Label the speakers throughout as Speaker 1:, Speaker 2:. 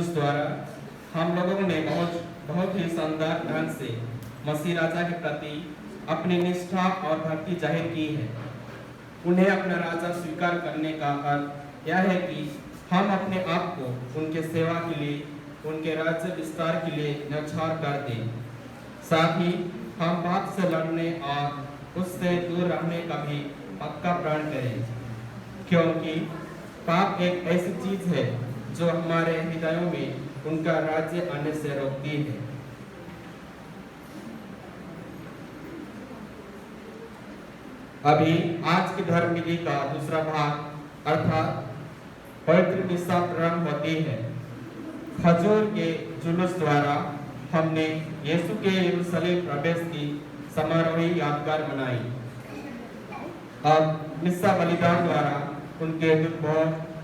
Speaker 1: उस द्वारा हम लोगों ने बहुत बहुत ही शानदार ढंग से मसीह राजा के प्रति अपनी निष्ठा और भक्ति जाहिर की है। उन्हें अपना राजा स्वीकार करने का अर्थ यह है कि हम अपने आप को उनके सेवा के लिए, उनके राज्य विस्तार के लिए न्यौछावर कर दें। साथ ही हम पाप से लड़ने और उससे दूर रहने का भी पक्का प्रण करें, क्योंकि पाप एक ऐसी चीज है जो हमारे हृदयों में उनका राज्य आने से रोकती है। अभी आज की धर्म विधि का दूसरा भाग अर्थात पवित्र मिस्सा प्रारंभ होती है। खजूर के जुलूस द्वारा हमने यीशु के यरूशलेम प्रवेश की समारोही यादगार मनाई। अब मिस्सा बलिदान द्वारा उनके दुख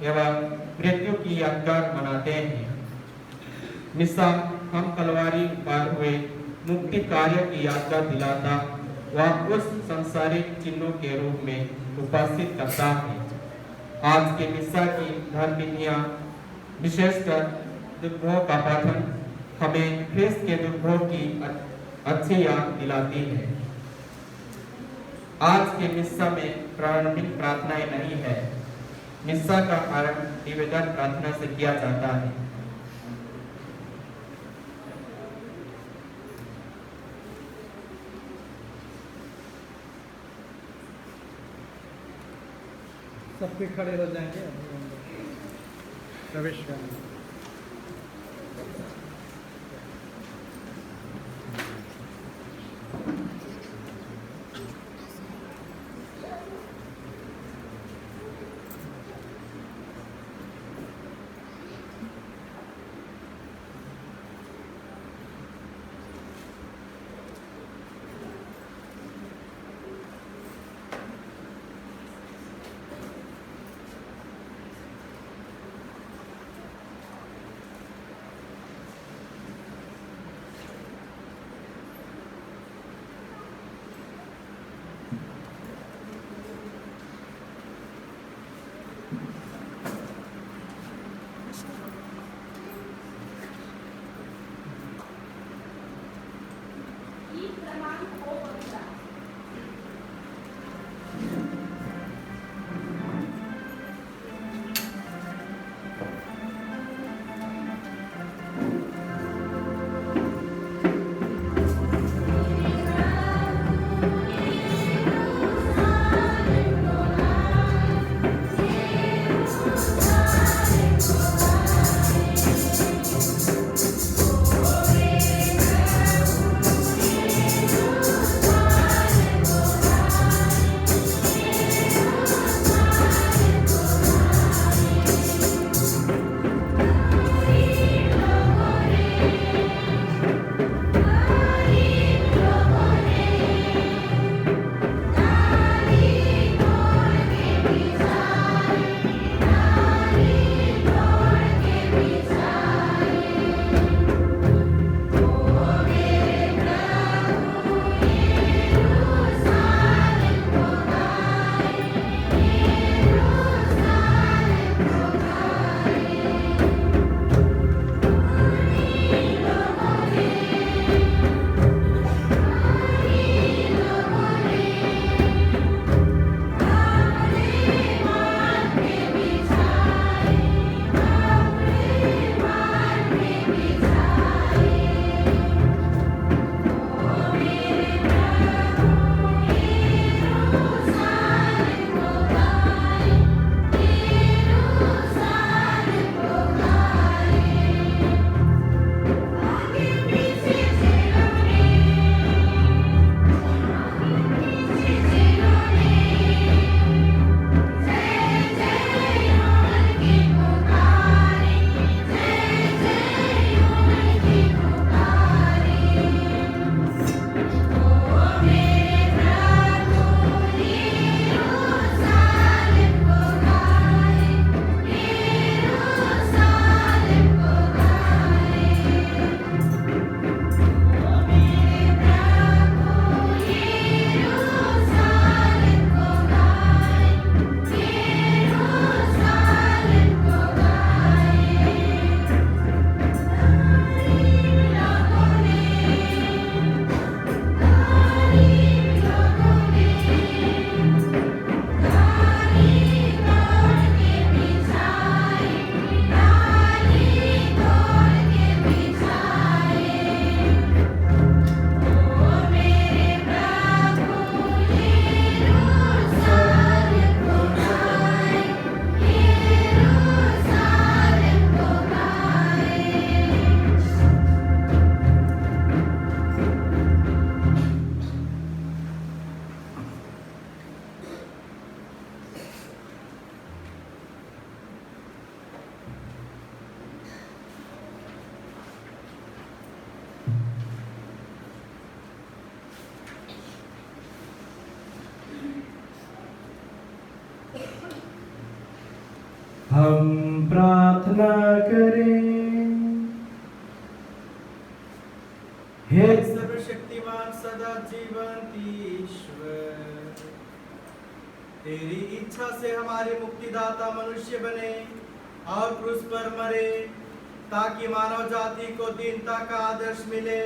Speaker 1: एवं मृत्यु की यादगार मनाते हैं। मिस्सा हम कलवारी पार हुए मुक्ति कार्य की यादगार दिलाता व उस सांसारिक चिन्हों के रूप में उपस्थित करता है। आज के मिस्सा की धर्म विधियां विशेषकर दुखभोग का पाठन हमें ख्रिस्त के दुखभोग की अच्छी याद दिलाती है। आज के मिस्सा में प्रारंभिक प्रार्थनाएं नहीं है। मिस्सा का आरंभ निवेदन प्रार्थना से किया जाता है।
Speaker 2: सबके खड़े हो जाएंगे, प्रवेश करेंगे।
Speaker 3: हम प्रार्थना करें। हे
Speaker 4: सर्वशक्तिमान सदा जीवंत ईश्वर, तेरी इच्छा से हमारे मुक्तिदाता मनुष्य बने और क्रूस पर मरे, ताकि मानव जाति को दीनता का आदर्श मिले।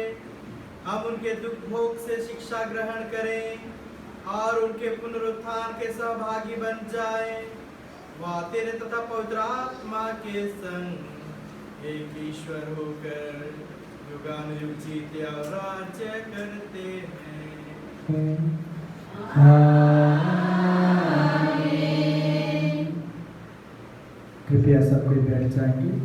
Speaker 4: हम उनके दुख भोग से शिक्षा ग्रहण करें और उनके पुनरुत्थान के सहभागी बन जाएं। वह तेरे तथा पवित्र आत्मा के संग एक ईश्वर होकर युगानुयुग जीते और राज्य करते हैं।
Speaker 3: कृपया सब कोई बैठ जाएंगे।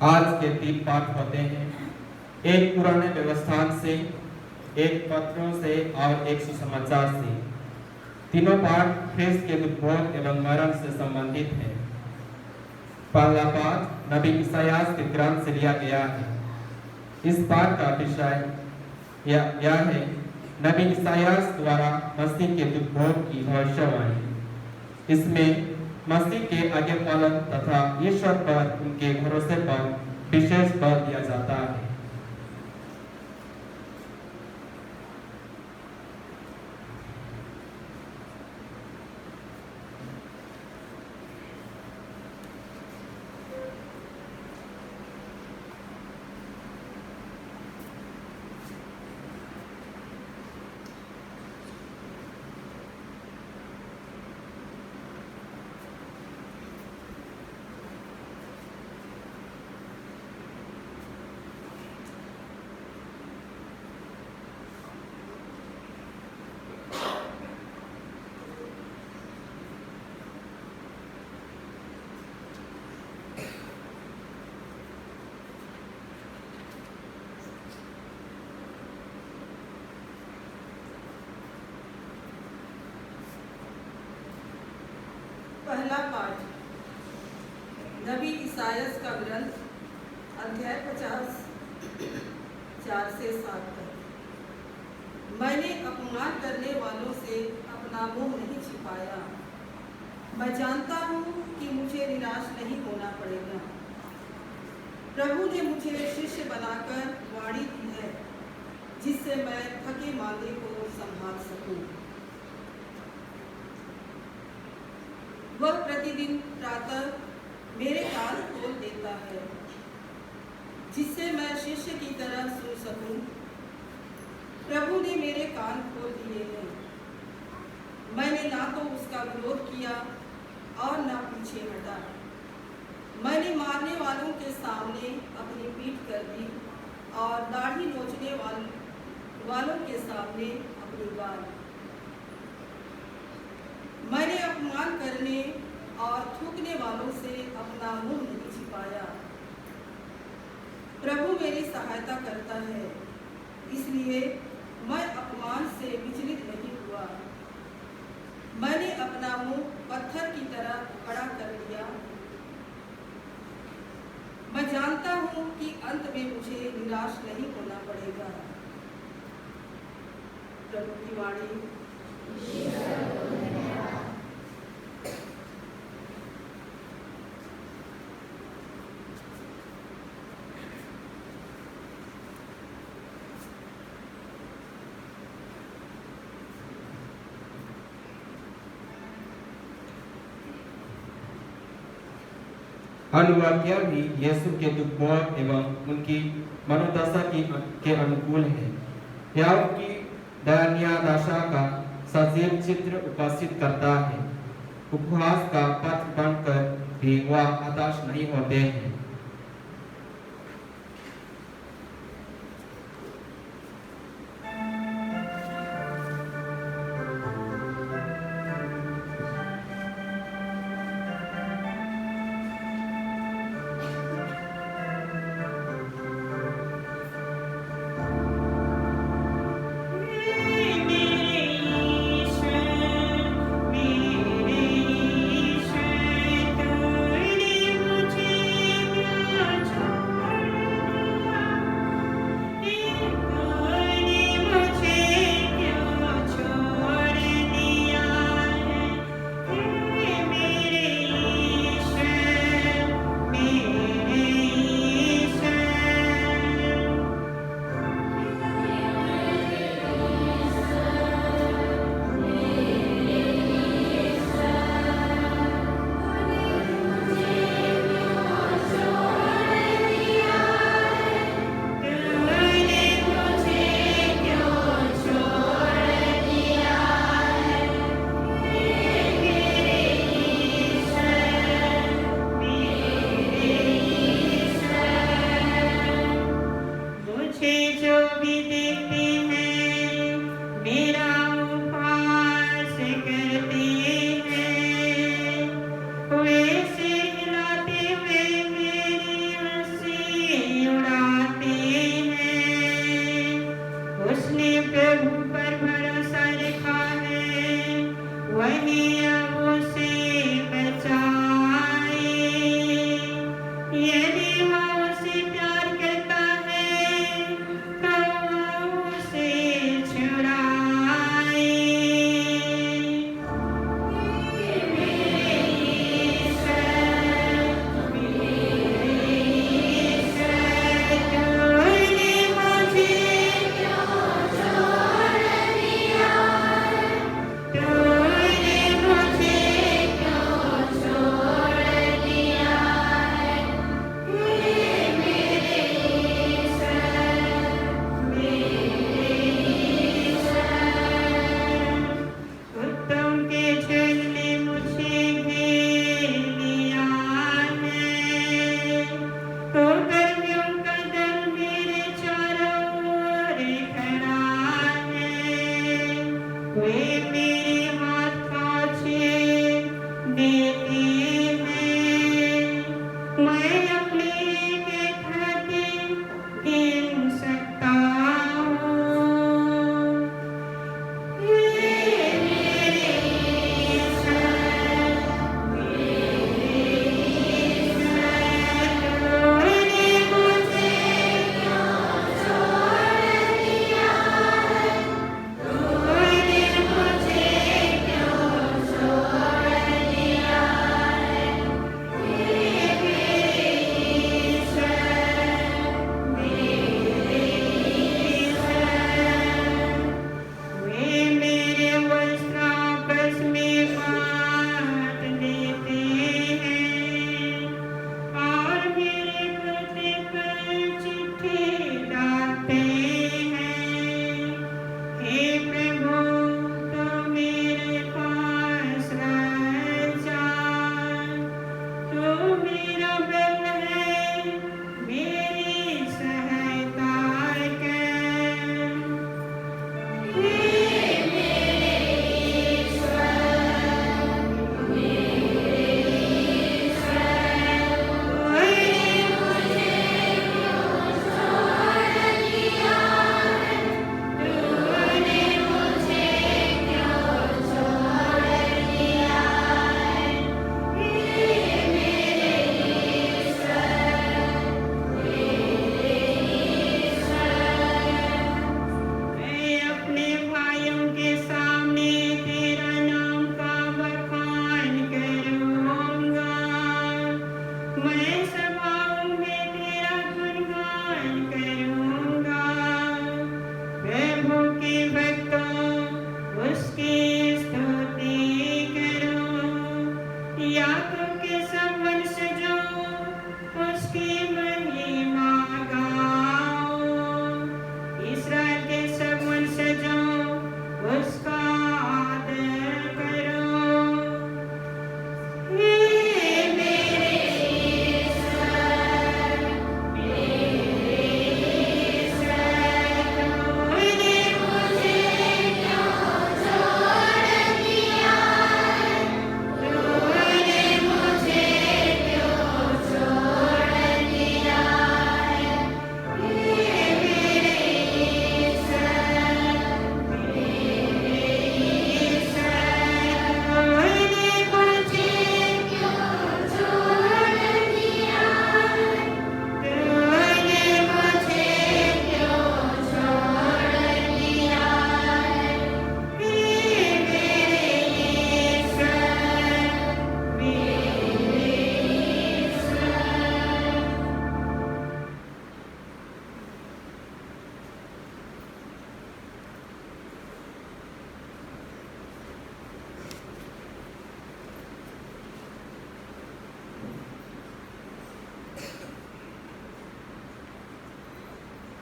Speaker 1: आज के 3 पाठ होते हैं, एक पुराने व्यवस्थान से, एक पत्रों से और एक सुसमाचार से। तीनों पाठ ख्रिस्त के दुर्भोग एवं मरण से संबंधित है। पहला पाठ नबी इसायास के ग्रंथ से लिया गया है। इस पाठ का विषय यह है नबी इसायास द्वारा मसीह के दुर्भोग की भविष्यवाणी। इसमें मसीह के आज्ञा पालन तथा ईश्वर पर उनके भरोसे पर विशेष बल दिया जाता है।
Speaker 5: पहला पाठ नबी इसायास का ग्रंथ, अध्याय 50, 4 से 7 तक। मैंने अपमान करने वालों से अपना मुंह नहीं छिपाया। मैं जानता हूँ कि मुझे निराश नहीं होना पड़ेगा। प्रभु ने मुझे शिष्य बनाकर वाणी दी है, जिससे मैं थके मांदे को संभाल सकूं। वह प्रतिदिन प्रातः मेरे कान खोल देता है, जिससे मैं शिष्य की तरह सुन सकूं। प्रभु ने मेरे कान खोल दिए हैं। मैंने ना तो उसका विरोध किया और ना पीछे हटा। मैंने मारने वालों के सामने अपनी पीठ कर दी और दाढ़ी नोचने वालों के सामने अपनी गाल। मैंने अपमान करने और थूकने वालों से अपना मुंह नहीं छिपाया। प्रभु मेरी सहायता करता है, इसलिए मैं अपमान से विचलित नहीं हुआ। मैंने अपना मुंह पत्थर की तरह खड़ा कर लिया। मैं जानता हूँ कि अंत में मुझे निराश नहीं होना पड़ेगा। प्रभु की वाणी।
Speaker 1: अनुवाक्य भी यीशु के दुर्भोग एवं उनकी मनोदशा के अनुकूल है। यह उनकी दयनीय दशा का सजीव चित्र उपस्थित करता है। उपहास का पथ बनकर भी वह हताश नहीं होते हैं।
Speaker 6: मेरे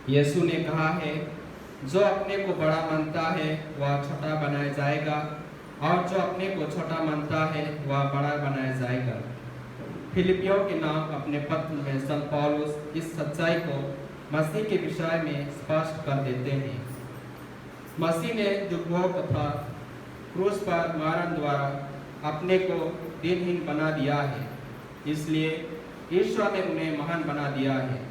Speaker 1: यीशु ने कहा है, जो अपने को बड़ा मानता है वह छोटा बनाया जाएगा, और जो अपने को छोटा मानता है वह बड़ा बनाया जाएगा। फिलिपियों के नाम अपने पत्र में संत पौलुस इस सच्चाई को मसीह के विषय में स्पष्ट कर देते हैं। मसीह ने दुर्भोग तथा क्रूस पर मारण द्वारा अपने को दिनहीन बना दिया है, इसलिए ईश्वर ने उन्हें महान बना दिया है।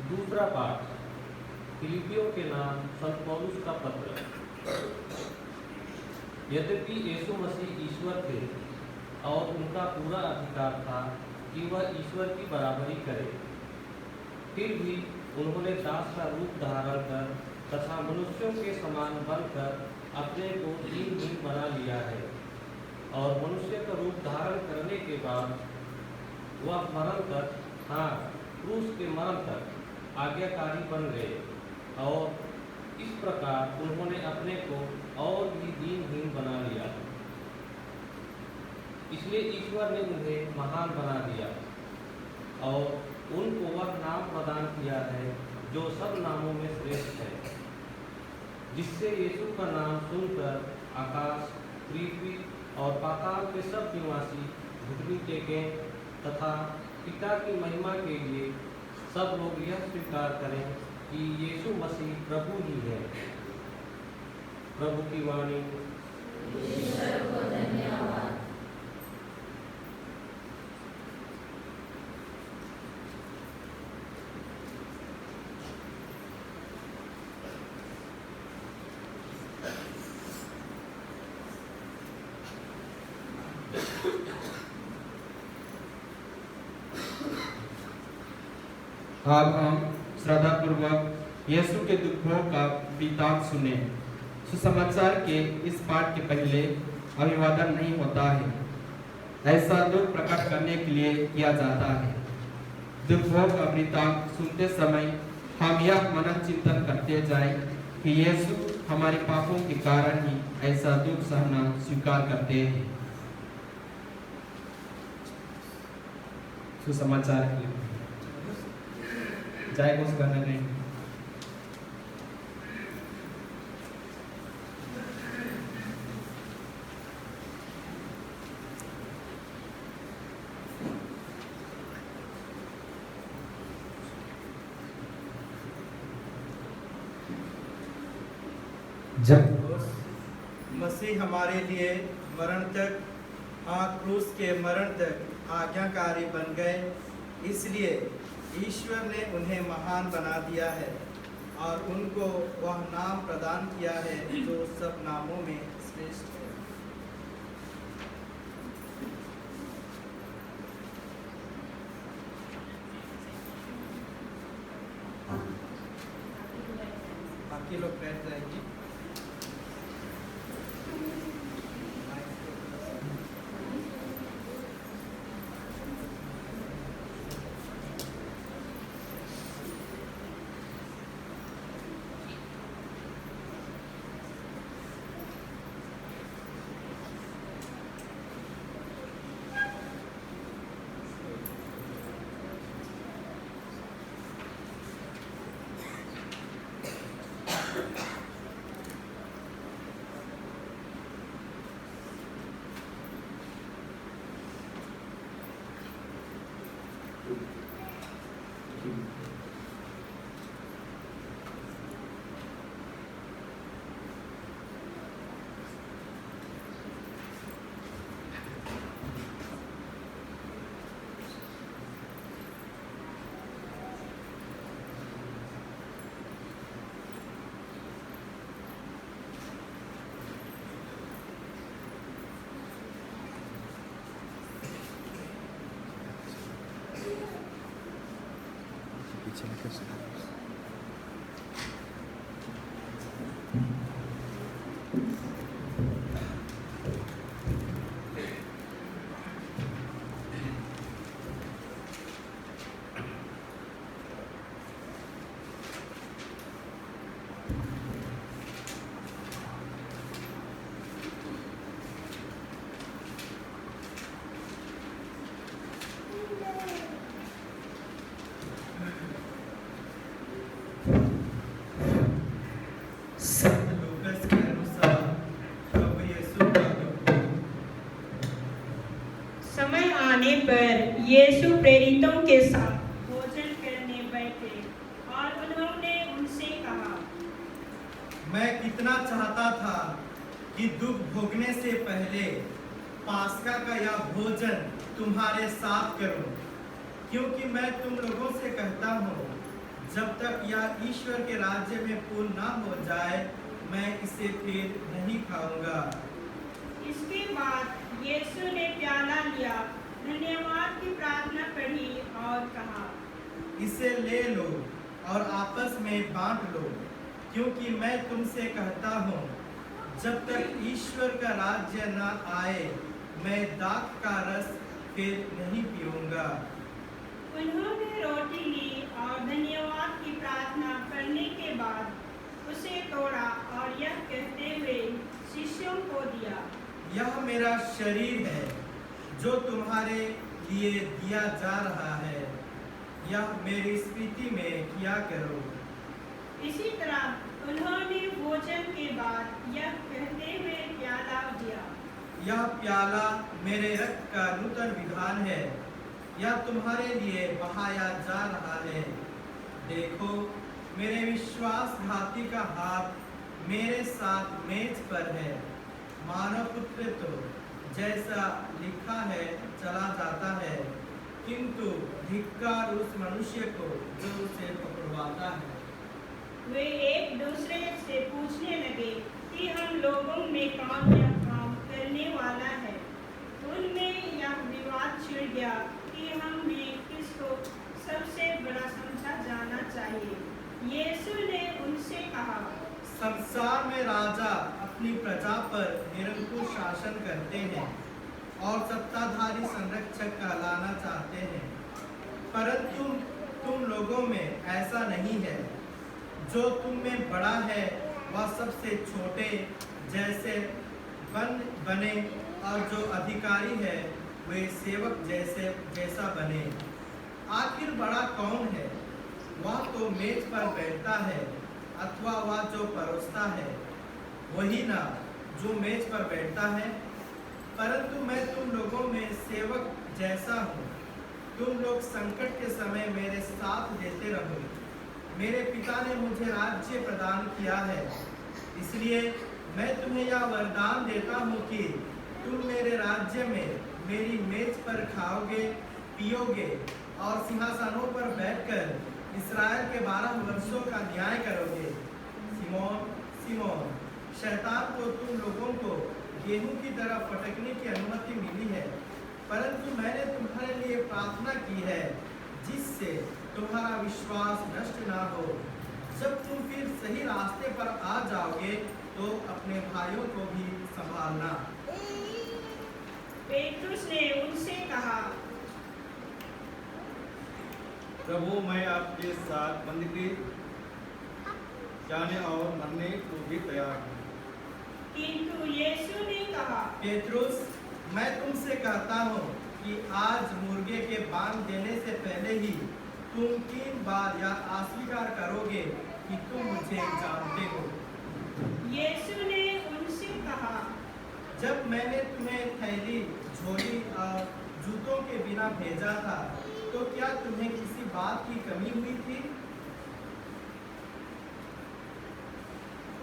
Speaker 6: दूसरा पाठ फिलिपियों के नाम संत पौलुस का पत्र। यद्यपि यीशु मसीह ईश्वर थे और उनका पूरा अधिकार था कि वह ईश्वर की बराबरी करे, फिर भी उन्होंने दास का रूप धारण कर तथा मनुष्यों के समान बनकर अपने को दीनहीन बना लिया है। और मनुष्य का रूप धारण करने के बाद वह मरण तक, हाँ क्रूस के मरण तक आज्ञाकारी बन गए, और इस प्रकार उन्होंने अपने को और भी दीनहीन बना लिया। इसलिए ईश्वर ने उन्हें महान बना दिया और उनको वह नाम प्रदान किया है जो सब नामों में श्रेष्ठ है, जिससे यीशु का नाम सुनकर आकाश, पृथ्वी और पाताल के सब निवासी घुटने टेकें तथा पिता की महिमा के लिए सब लोग यह स्वीकार करें कि यीशु मसीह प्रभु ही है। प्रभु की वाणी।
Speaker 7: ईश्वर को धन्यवाद।
Speaker 1: अब हम श्रद्धापूर्वक यीशु के दुखों का वृत्तांत सुने। सुसमाचार के इस पाठ के पहले अभिवादन नहीं होता है, ऐसा दुख प्रकट करने के लिए किया जाता है। दुखों का वृत्तांत सुनते समय हम यह मनन चिंतन करते जाएं कि यीशु हमारे पापों के कारण ही ऐसा दुख सहना स्वीकार करते हैं। सुसमाचार के लिए जय घोष करना नहीं।
Speaker 3: जब
Speaker 4: मसीह हमारे लिए मरण तक, हाँ क्रूस के मरण तक आज्ञाकारी बन गए, इसलिए ईश्वर ने उन्हें महान बना दिया है और उनको वह नाम प्रदान किया है जो सब नामों में श्रेष्ठ है। बाकी लोग बैठ जाएंगे।
Speaker 8: आने पर यीशु प्रेरितों के साथ भोजन करने बैठे और उन्होंने उनसे कहा,
Speaker 4: मैं कितना चाहता था कि दुख भोगने से पहले पास्का का यह भोजन तुम्हारे साथ करूं, क्योंकि मैं तुम लोगों से कहता हूं, जब तक यह ईश्वर के राज्य में पूर्ण ना हो जाए, मैं इसे फिर नहीं खाऊंगा।
Speaker 8: इसके बाद यीशु ने प्याला लिया, धन्यवाद की प्रार्थना पढ़ी और कहा,
Speaker 4: इसे ले लो और आपस में बांट लो, क्योंकि मैं तुमसे कहता हूँ, जब तक ईश्वर का राज्य न आए, मैं दाख का रस फिर नहीं पीऊंगा।
Speaker 8: उन्होंने रोटी ली और धन्यवाद की प्रार्थना करने के बाद उसे तोड़ा और यह कहते हुए शिष्यों को दिया,
Speaker 4: यह मेरा शरीर है जो तुम्हारे लिए दिया जा रहा है, यह मेरी स्मृति में किया करो।
Speaker 8: इसी तरह उन्होंने भोजन के बाद यह कहते हुए प्याला दिया,
Speaker 4: यह प्याला मेरे रक्त का नूतन विधान है, यह तुम्हारे लिए बहाया जा रहा है। देखो, मेरे विश्वासघाती का हाथ मेरे साथ मेज पर है। मानव पुत्र तो जैसा लिखा है चला जाता है, किंतु धिक्कार उस मनुष्य को जो उसे पकड़वाता है।
Speaker 8: वे एक दूसरे से पूछने लगे कि हम लोगों में कौन यह काम करने वाला है। उनमें यह विवाद छिड़ गया कि हम में किसको सबसे बड़ा समझा जाना चाहिए। यीशु ने उनसे कहा,
Speaker 4: संसार में राजा अपनी प्रजा पर निरंकुश शासन करते हैं और सत्ताधारी संरक्षक कहलाना चाहते हैं, परंतु तुम लोगों में ऐसा नहीं है। जो तुम में बड़ा है वह सबसे छोटे जैसे बने, और जो अधिकारी है वे सेवक जैसा बने। आखिर बड़ा कौन है? वह तो मेज पर बैठता है अथवा वह जो परोसता है, वही ना जो मेज पर बैठता है। परंतु मैं तुम लोगों में सेवक जैसा हूँ। तुम लोग संकट के समय मेरे साथ देते रहो। मेरे पिता ने मुझे राज्य प्रदान किया है, इसलिए मैं तुम्हें यह वरदान देता हूँ कि तुम मेरे राज्य में मेरी मेज पर खाओगे, पियोगे और सिंहासनों पर बैठकर इस्राएल के 12 वर्षों का न्याय करोगे। सिमोन, शैतान को तुम लोगों को गेहूं की तरह फटकने की अनुमति मिली है, परंतु मैंने तुम्हारे लिए प्रार्थना की है, जिससे तुम्हारा विश्वास नष्ट ना हो। जब तुम फिर सही रास्ते पर आ जाओगे तो अपने भाइयों को भी संभालना।
Speaker 8: पेट्रुस ने उनसे कहा,
Speaker 9: प्रभु, मैं आपके साथ बंदगी जाने और मरने को भी तैयार हूँ।
Speaker 8: किंतु यीशु ने कहा,
Speaker 4: पेट्रुस, मैं तुमसे कहता हूँ कि आज मुर्गे के बांग देने से पहले ही तुम 3 बार यह अस्वीकार करोगे कि तुम मुझे जानते हो।
Speaker 8: यीशु ने उनसे कहा,
Speaker 4: जब मैंने तुम्हें थैली, झोली और जूतों के बिना भेजा था, तो क्या तुम्हें किसी बात की कमी हुई थी?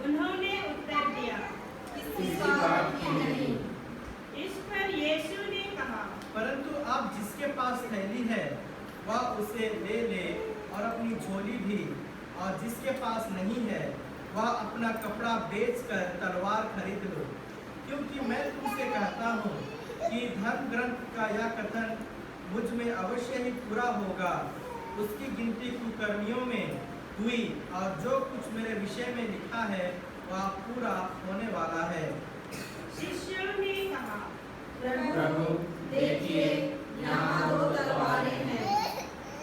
Speaker 8: उन्होंने उत्तर दिया,
Speaker 7: किसी बात की नहीं।
Speaker 8: इस पर यीशु ने कहा,
Speaker 4: परंतु अब जिसके पास थैली है वह उसे ले और अपनी झोली भी, और जिसके पास नहीं है वह अपना कपड़ा बेचकर तलवार खरीद लो। क्योंकि मैं तुमसे कहता हूँ कि धर्म ग्रंथ का यह कथन मुझ में अवश्य ही पूरा होगा। उसकी गिनती कुकर्मियों में हुई, और जो कुछ मेरे विषय में लिखा है वह पूरा होने वाला है।
Speaker 8: शिष्यों ने कहा,
Speaker 7: प्रभु, देखिए, यहाँ 2 तलवारें हैं।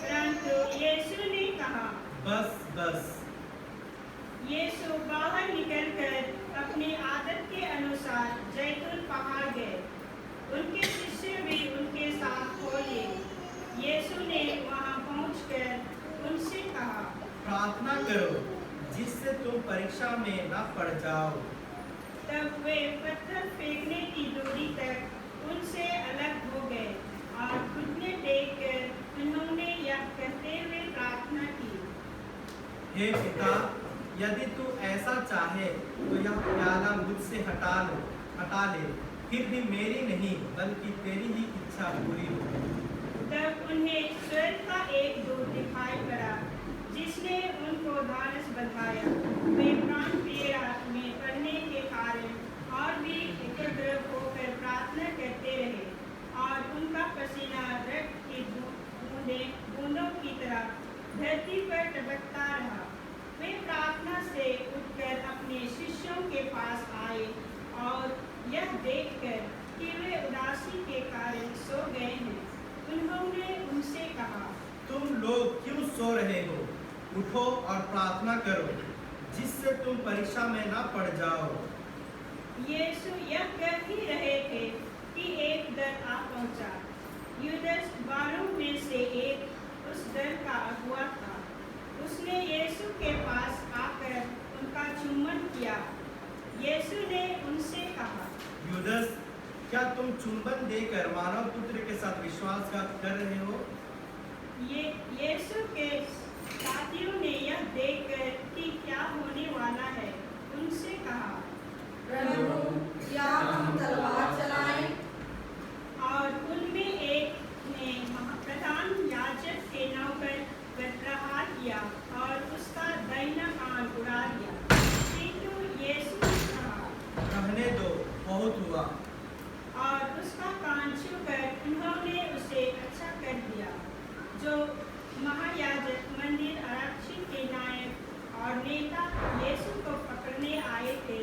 Speaker 8: परंतु यीशु ने कहा,
Speaker 4: बस।
Speaker 8: यीशु बाहर निकलकर अपनी आदत के अनुसार जैतून पहाड़ गए। उनके शिष्य भी उनके साथ हो लिए। यीशु ने वहां पहुंचकर उनसे कहा,
Speaker 4: प्रार्थना करो जिससे तुम परीक्षा में न पड़ जाओ।
Speaker 8: तब वे पत्थर फेंकने की दूरी तक उनसे अलग हो गए और घुटने टेक कर उन्होंने यह कहते हुए प्रार्थना की,
Speaker 4: हे पिता, यदि तू ऐसा चाहे तो यह प्याला मुझसे हटा ले, फिर भी मेरी नहीं बल्कि तेरी ही इच्छा पूरी हो।
Speaker 8: तब उन्हें स्वर्ग का एक दूत दिखाई पड़ा, जिसने उनको धानस बंधाया। वे प्राण प्रिय में पढ़ने के कारण और भी एकत्र होकर प्रार्थना करते रहे, और उनका पसीना रक्त की बूंदों की तरह धरती पर टपकता रहा। वे प्रार्थना से उठकर अपने शिष्यों के पास आए और यह देखकर कि वे उदासी के कारण सो गए हैं, उन्होंने उनसे कहा,
Speaker 4: तुम लोग क्यों सो रहे हो? उठो और प्रार्थना करो, जिससे तुम परीक्षा में न पड़ जाओ।
Speaker 8: यीशु यह कह ही रहे थे कि एक दल आ पहुंचा। यूदस 12 में से एक उस दल का अगुआ था। उसने यीशु के पास आकर उनका चुम्बन किया। यीशु ने उनसे कहा,
Speaker 4: यूदस, क्या तुम चुंबन देकर मानव पुत्र के साथ विश्वासघात कर रहे हो?
Speaker 8: ये यीशु के साथियों ने यह देखकर कि क्या होने वाला है, उनसे कहा,
Speaker 7: प्रभु, क्या हम तलवार चलाएं?
Speaker 8: और उनमें एक ने प्रधान याजक के नौकर पर प्रहार किया और उसका दाहिना कान उड़ा दिया। किंतु यीशु ने कहा,
Speaker 4: रहने दो, बहुत हुआ।
Speaker 8: और उसका कान छूकर उन्होंने उसे अच्छा कर दिया। जो महायाजक, मंदिर आरक्षी के नायक और नेता यीशु को पकड़ने आए थे,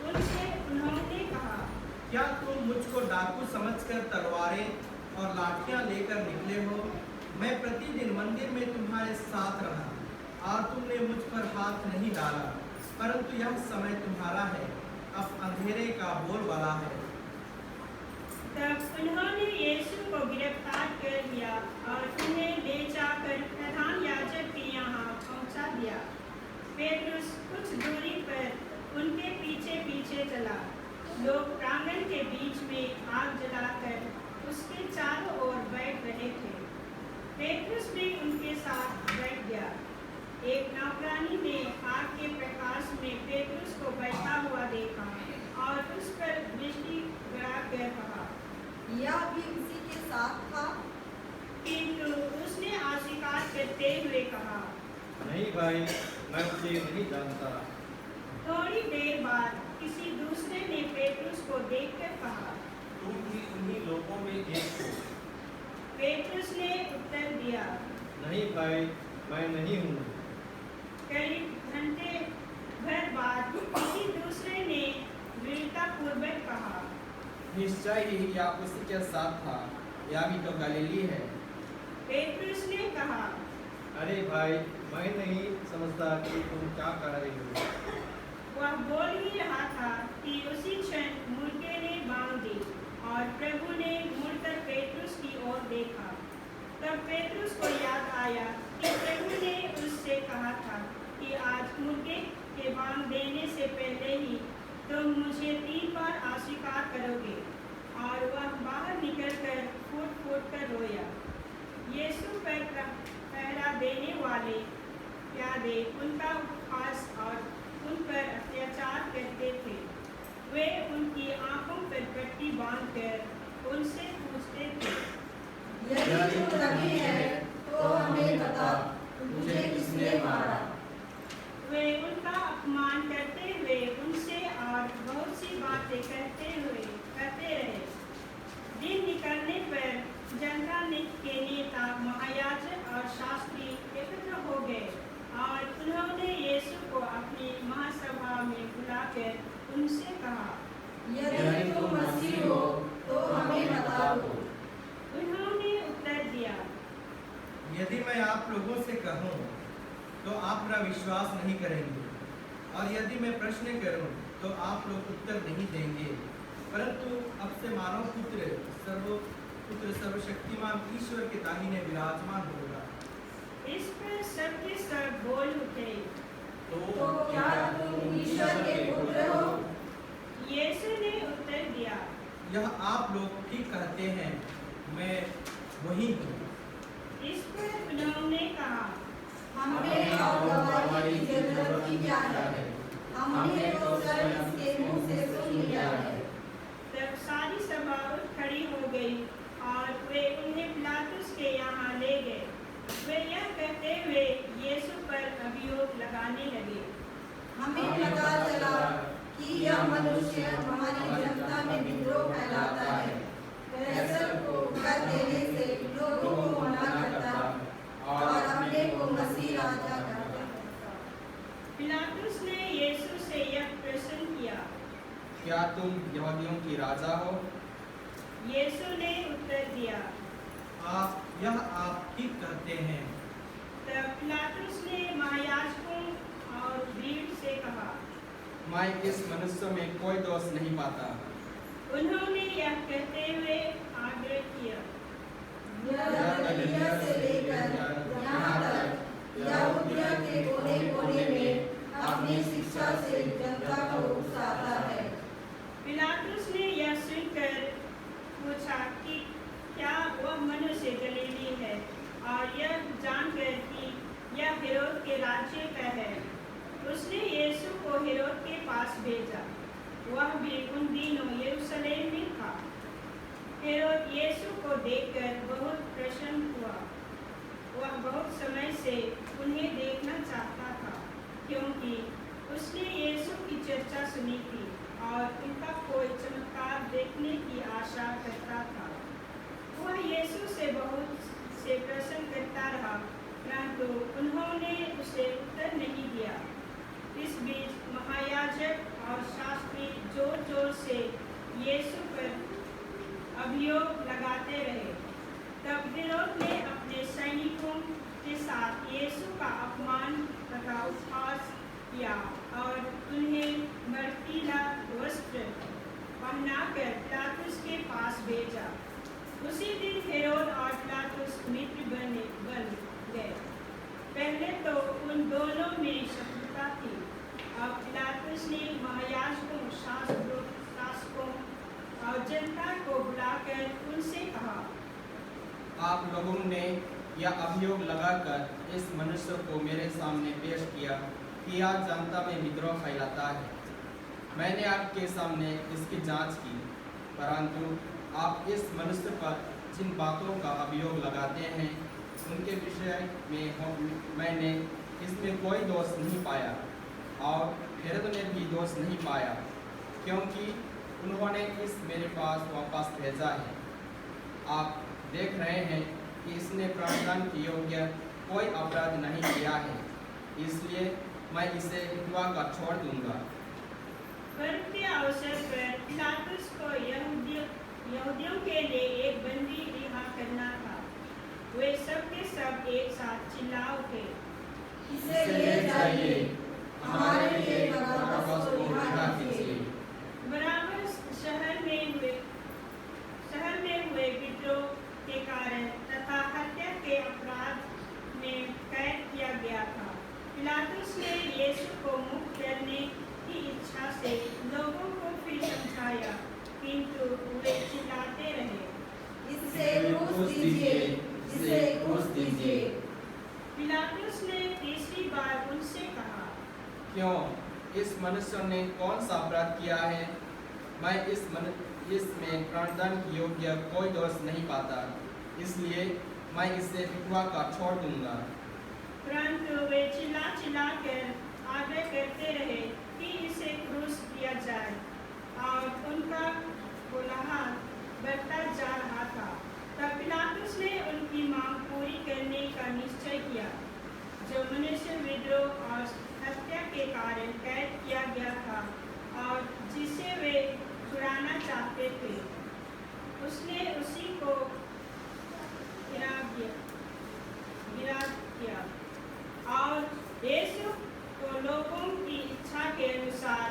Speaker 8: उनसे उन्होंने कहा,
Speaker 4: क्या तुम मुझको डाकू समझकर तलवारें और लाठियां लेकर निकले हो? मैं प्रतिदिन मंदिर में तुम्हारे साथ रहा और तुमने मुझ पर हाथ नहीं डाला, परंतु यह समय तुम्हारा है, अब अंधेरे का बोलबाला है।
Speaker 8: तब उन्होंने यीशु को गिरफ्तार कर लिया और उन्हें ले जाकर प्रधान याजक के यहाँ पहुँचा दिया। पेट्रुस कुछ दूरी पर उनके पीछे पीछे चला। लोग प्रांगण के बीच में आग जलाकर उसके चारों ओर बैठ रहे थे। पेट्रुस भी उनके साथ बैठ गया। एक नौकरानी ने आग के प्रकाश में पेट्रुस को बैठा हुआ देखा और उस पर दृष्टि गड़ाकर कहा,
Speaker 7: यह भी उसी के साथ था।
Speaker 8: किंतु उसने अस्वीकार करते हुए कहा,
Speaker 9: नहीं भाई, मैं उसे नहीं जानता।
Speaker 8: थोड़ी देर बाद किसी दूसरे ने पेट्रुस को देखकर कहा,
Speaker 6: तुम भी उन्हीं लोगों में एक हो।
Speaker 8: पेट्रुस ने उत्तर दिया,
Speaker 9: नहीं भाई, मैं नहीं हूँ।
Speaker 8: करीब घंटे भर बाद किसी दूसरे ने दृढ़तापूर्वक कहा,
Speaker 1: निश्चय ही यह उसी के साथ था, यह भी तो गलीली है।
Speaker 8: पेट्रुस ने कहा,
Speaker 9: अरे भाई, मैं नहीं समझता कि तुम क्या कह रहे हो।
Speaker 8: वह बोल ही रहा था कि उसी क्षण मुर्गे ने बांग दी और प्रभु ने मुड़कर पेट्रुस की ओर देखा। तब पेट्रुस को याद आया कि प्रभु ने उससे कहा था कि आज मुर्गे के बांग देने से पहले ही तुम मुझे 3 बार अस्वीकार करोगे। और वह बाहर निकलकर फूट फूट कर रोया। यीशु पर पहरा देने वाले प्यादे उनका उपहास और उन पर अत्याचार करते थे। वे उनकी आंखों पर पट्टी बांधकर उनसे पूछते थे,
Speaker 7: यदि तू नबी है तो हमें बता, तुझे किसने मारा?
Speaker 8: वे उनका अपमान करते हुए उनसे और बहुत सी बातें करते रहे। दिन निकलने पर जनता के नेता, महायाजक और शास्त्री एकत्र हो गए और उन्होंने यीशु को अपनी महासभा में बुलाकर उनसे कहा,
Speaker 7: यदि तू मसीह हो तो हमें बता दो।
Speaker 8: उन्होंने उत्तर दिया,
Speaker 4: यदि मैं आप लोगों से कहूँ तो आप मेरा विश्वास नहीं करेंगे, और यदि मैं प्रश्न करूँ तो आप लोग उत्तर नहीं देंगे। परंतु अब से मानव पुत्र सर्वशक्तिमान ईश्वर के दाहिने विराजमान होगा।
Speaker 8: इस पर सबके सब बोल उठे,
Speaker 7: तो क्या तुम ईश्वर के पुत्र हो?
Speaker 8: यीशु ने उत्तर दिया,
Speaker 4: यह आप लोग ठीक कहते हैं। मैं वही हूँ।
Speaker 8: इस पर उन्होंने कहा,
Speaker 7: हमें और गवाही की जरूरत ही क्या है? हमने तो सब इसके मुंह से सुन लिया है।
Speaker 8: तब सारी सभा उठ खड़ी हो गई और वे उन्हें पिलातुस के यहाँ ले गए। वे यह कहते हुए यीशु पर अभियोग लगाने लगे,
Speaker 7: हमें पता चला कि यह मनुष्य हमारी जनता में विद्रोह फैलाता है, कैसर को कर देने से लोगों को मना करता और अपने को मसीह राजा कहता।
Speaker 8: पिलातुस ने यीशु से यह प्रश्न किया,
Speaker 1: क्या तुम यहूदियों की राजा हो?
Speaker 8: यीशु ने उत्तर दिया,
Speaker 4: आप ठीक कहते हैं।
Speaker 8: तब पिलातुस ने महायाजकों और भीड़ से कहा,
Speaker 1: मैं इस मनुष्य में कोई दोष नहीं पाता।
Speaker 8: उन्होंने यह कहते हुए आग्रह किया,
Speaker 7: यह गलीला से लेकर यहाँ तक यहूदिया के कोने-कोने में अपनी शिक्षा से जनता को उकसाता है।
Speaker 8: पिलातुस ने यह सुनकर पूछा कि क्या वह मनुष्य गलीली है, और यह जानकर कि यह हेरोद के राज्य का है, उसने यीशु को हेरोद के पास भेजा। वह भी उन दिनों यरूशलेम में था। हेरोद यीशु को देखकर बहुत प्रसन्न हुआ। वह बहुत समय से उन्हें देखना चाहता था, क्योंकि उसने यीशु की चर्चा सुनी थी और उनका कोई चमत्कार देखने की आशा करता था। वह यीशु से बहुत से प्रश्न करता रहा, परंतु उन्होंने उसे उत्तर नहीं दिया। इस बीच महायाजक और शास्त्री जोर जोर से यीशु पर अभियोग लगाते रहे। तब हेरोद ने अपने सैनिकों के साथ यीशु का अपमान तथा उपहास किया और उन्हें मर्तीला वस्त्र पहनाकर पिलातुस के पास भेजा। उसी दिन हेरोद और पिलातुस मित्र बन गए। पहले तो उन दोनों में शत्रुता थी। अब पिलातुस ने महायाजकों, शासकों और जनता को बुलाकर उनसे कहा,
Speaker 1: आप लोगों ने यह अभियोग लगाकर इस मनुष्य को मेरे सामने पेश किया कि यह जनता में विद्रोह फैलाता है। मैंने आपके सामने इसकी जांच की, परंतु आप इस मनुष्य पर जिन बातों का अभियोग लगाते हैं उनके विषय में मैंने इसमें कोई दोष नहीं पाया और हेरोद ने भी दोष नहीं पाया, क्योंकि उन्होंने इस मेरे पास वापस भेजा है। आप देख रहे हैं कि इसने प्राणदान के योग्य कोई अपराध नहीं किया है, इसलिए मैं इसे विधवा का छोड़ दूंगा।
Speaker 8: पर्व के अवसर पर पिलातुस को यहूदियों के लिए एक बंदी रिहा करना था। वे सब के सब एक साथ चिल्ला उठे,
Speaker 7: इसे ले जाइए, हमारे लिए बरअब्बास को रिहा कीजिए।
Speaker 8: बराबर शहर में हुए विद्रोह के कारण तथा हत्या के अपराध में कैद किया गया था। पिलातुस ने यीशु को मुक्त करने की इच्छा से लोगों को फिर समझाया, किंतु वे चिल्लाते रहे,
Speaker 7: इसे क्रूस दीजिए, इसे क्रूस दीजिए।
Speaker 8: पिलातुस ने तीसरी बार उनसे कहा,
Speaker 1: क्यों? इस मनुष्य ने कौन सा अपराध किया है? मैं इसमें प्राणदान के योग्य कोई दोष नहीं पाता, इसलिए मैं इसे विधवा का छोड़ दूंगा।
Speaker 8: परंतु वे चिल्ला कर आग्रह करते रहे कि इसे क्रूस दिया जाए, और उनका कोलाहल बढ़ता जा रहा था। तब पिलातुस ने उनकी मांग पूरी करने का निश्चय किया, जो मनुष्य विद्रोह और हत्या के कारण कैद किया गया था और जिसे वे छुड़ाना चाहते थे। उसने उसी को गिरा दिया और यीशु को लोगों की इच्छा के अनुसार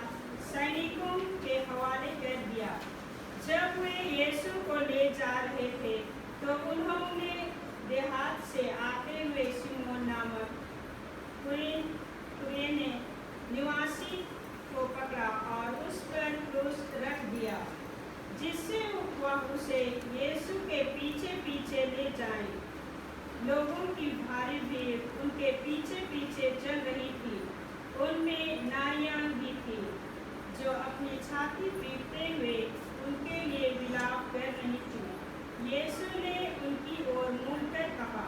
Speaker 8: सैनिकों के हवाले कर दिया। जब वे यीशु को ले जा रहे थे तो उन्होंने देहात से आते हुए सिमोन नामक कुरेने निवासी को पकड़ा और उस पर क्रूस रख दिया, जिससे वह वह उसे यीशु के पीछे पीछे ले जाए। लोगों की भारी भीड़ उनके पीछे पीछे चल रही थी। उनमें नारियां भी थी जो अपनी छाती पीटते हुए उनके लिए विलाप कर रही थी। यीशु ने उनकी ओर मुड़कर कहा,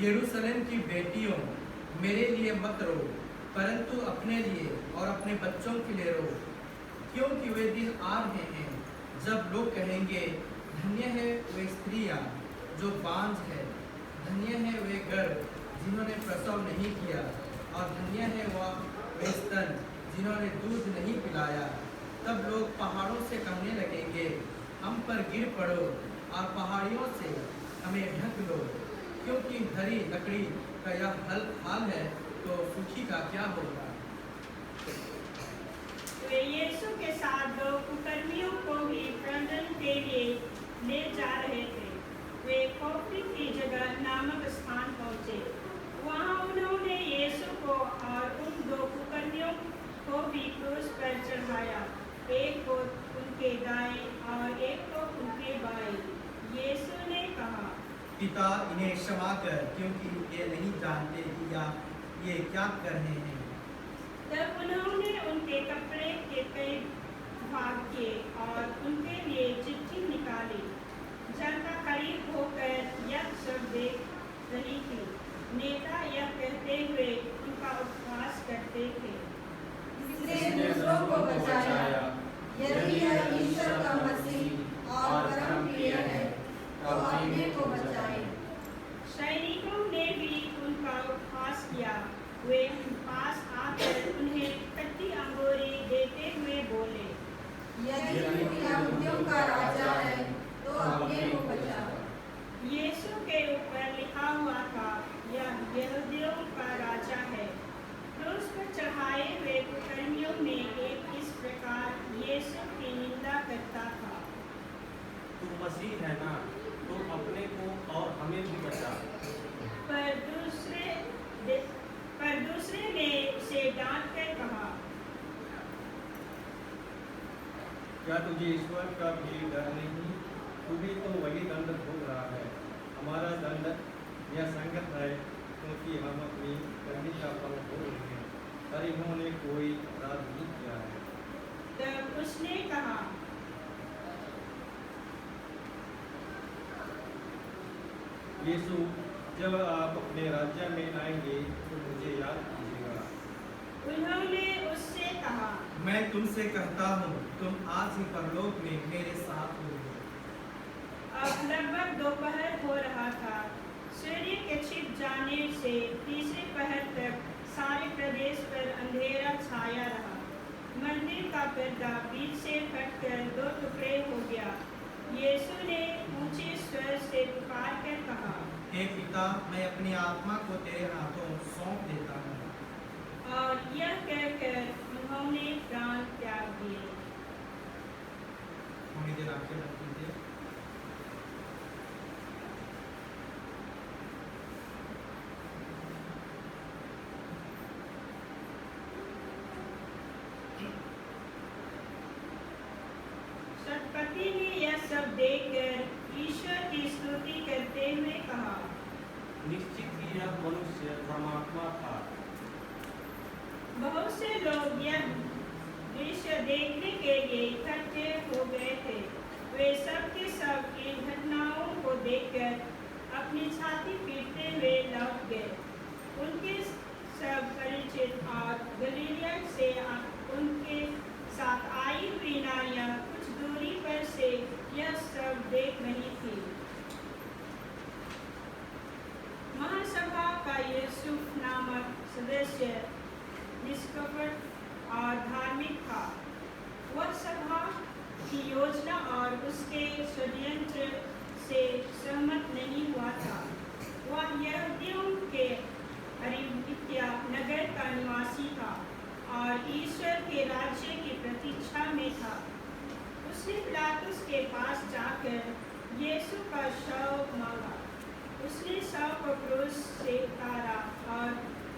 Speaker 4: यरूशलेम की बेटियों, मेरे लिए मत रो, परंतु अपने लिए और अपने बच्चों के लिए रो, क्योंकि वे दिन आ रहे हैं जब लोग कहेंगे, धन्य है वे स्त्रियां जो बांझ है, धन्य है वे गर्भ जिन्होंने प्रसव नहीं किया, और धन्य है वे स्तन जिन्होंने दूध नहीं पिलाया। तब लोग पहाड़ों से कहने लगेंगे, हम पर गिर पड़ो, और पहाड़ियों से हमें ढक लो, क्योंकि हरी लकड़ी का यह हाल है तो सूखी का क्या होगा।
Speaker 8: वे यीशु के साथ दो कुकर्मियों को भी खंडन के लिए ले जा रहे थे। वे खोपड़ी की जगह नामक स्थान पहुँचे। वहाँ उन्होंने यीशु को और उन दो कुकर्मियों को भी क्रूस पर चढ़ाया, एक को उनके दाएं और एक को उनके बाएं। यीशु ने कहा,
Speaker 4: पिता, इन्हें क्षमा कर, क्योंकि ये नहीं जानते कि ये क्या कर रहे हैं।
Speaker 8: तब उन्होंने उनके कपड़े के कई भाग किए और उनके लिए चिट्ठी निकाली। जनता खड़ी होकर यह सब देख रही थी। नेता यह कहते हुए उनका उपवास करते थे,
Speaker 7: इसने दूसरों को बचाया। यदि यह ईश्वर का मसीह और परम प्रिय है तो अपने को बचाए।
Speaker 8: सैनिकों ने भी उनका उपवास किया। वे पास आकर उन्हें खट्टी अंगूरी देते हुए बोले,
Speaker 7: यदि तू यहूदियों का राजा है तो अपने को बचा।
Speaker 8: यीशु के ऊपर लिखा हुआ था, यह यहूदियों का राजा है। क्रूस पर चढ़ाए हुए कुकर्मियों में एक इस प्रकार यीशु की निंदा करता था,
Speaker 6: तू मसीह है ना, तो अपने को और हमें भी बचा।
Speaker 8: पर दूसरे ने उसे डांट कर कहा,
Speaker 9: क्या तुझे ईश्वर का भी डर नहीं? तू भी तो वही दंड भोग रहा है। हमारा दंड यह संगत है, क्योंकि हम अपनी करनी का फल भोग रहे हैं, पर इन्होंने कोई अपराध नहीं किया है।
Speaker 8: तब उसने कहा,
Speaker 9: यीशु, जब आप अपने राज्य में आएंगे तो मुझे याद कीजिएगा।
Speaker 8: उन्होंने उससे कहा,
Speaker 4: मैं तुमसे कहता हूँ, तुम आज ही परलोक में मेरे साथ होगे।
Speaker 8: अब लगभग दोपहर हो रहा था। सूर्य के छिप जाने से तीसरे पहर तक सारे प्रदेश पर अंधेरा छाया रहा। मंदिर का पर्दा बीच से फटकर दो टुकड़े हो गया। यीशु ने ऊंचे स्वर से पुकार कर कहा,
Speaker 4: हे पिता, मैं अपनी आत्मा को तेरे हाथों सौंप देता हूँ।
Speaker 8: और यह कहकर उन्होंने प्राण त्याग दिए।
Speaker 4: थोड़ी देर आगे रख दीजिए।
Speaker 8: सतपति ने यह सब देखकर ईश्वर की स्तुति करते हुए कहा,
Speaker 6: निश्चित ही यह मनुष्य परमात्मा था।
Speaker 8: बहुत से लोग यह दृश्य देखने के लिए इकट्ठे हो गए थे। वे सब के सब इन घटनाओं को देखकर अपनी छाती पीटते हुए लौट गए। उनके सब परिचित और गलीलिया से उनके साथ आई हुई नारियां कुछ दूरी पर से यह सब देख रही थी। महासभा का यूसुफ नामक सदस्य निष्कपट और धार्मिक था। वह सभा की योजना और उसके षड्यंत्र से सहमत नहीं हुआ था। वह यहूदियों के अरिमतिया नगर का निवासी था और ईश्वर के राज्य की प्रतीक्षा में था। उसने पिलातुस के पास जाकर यीशु का शव मांगा। उसने शव को क्रूस से उतारा और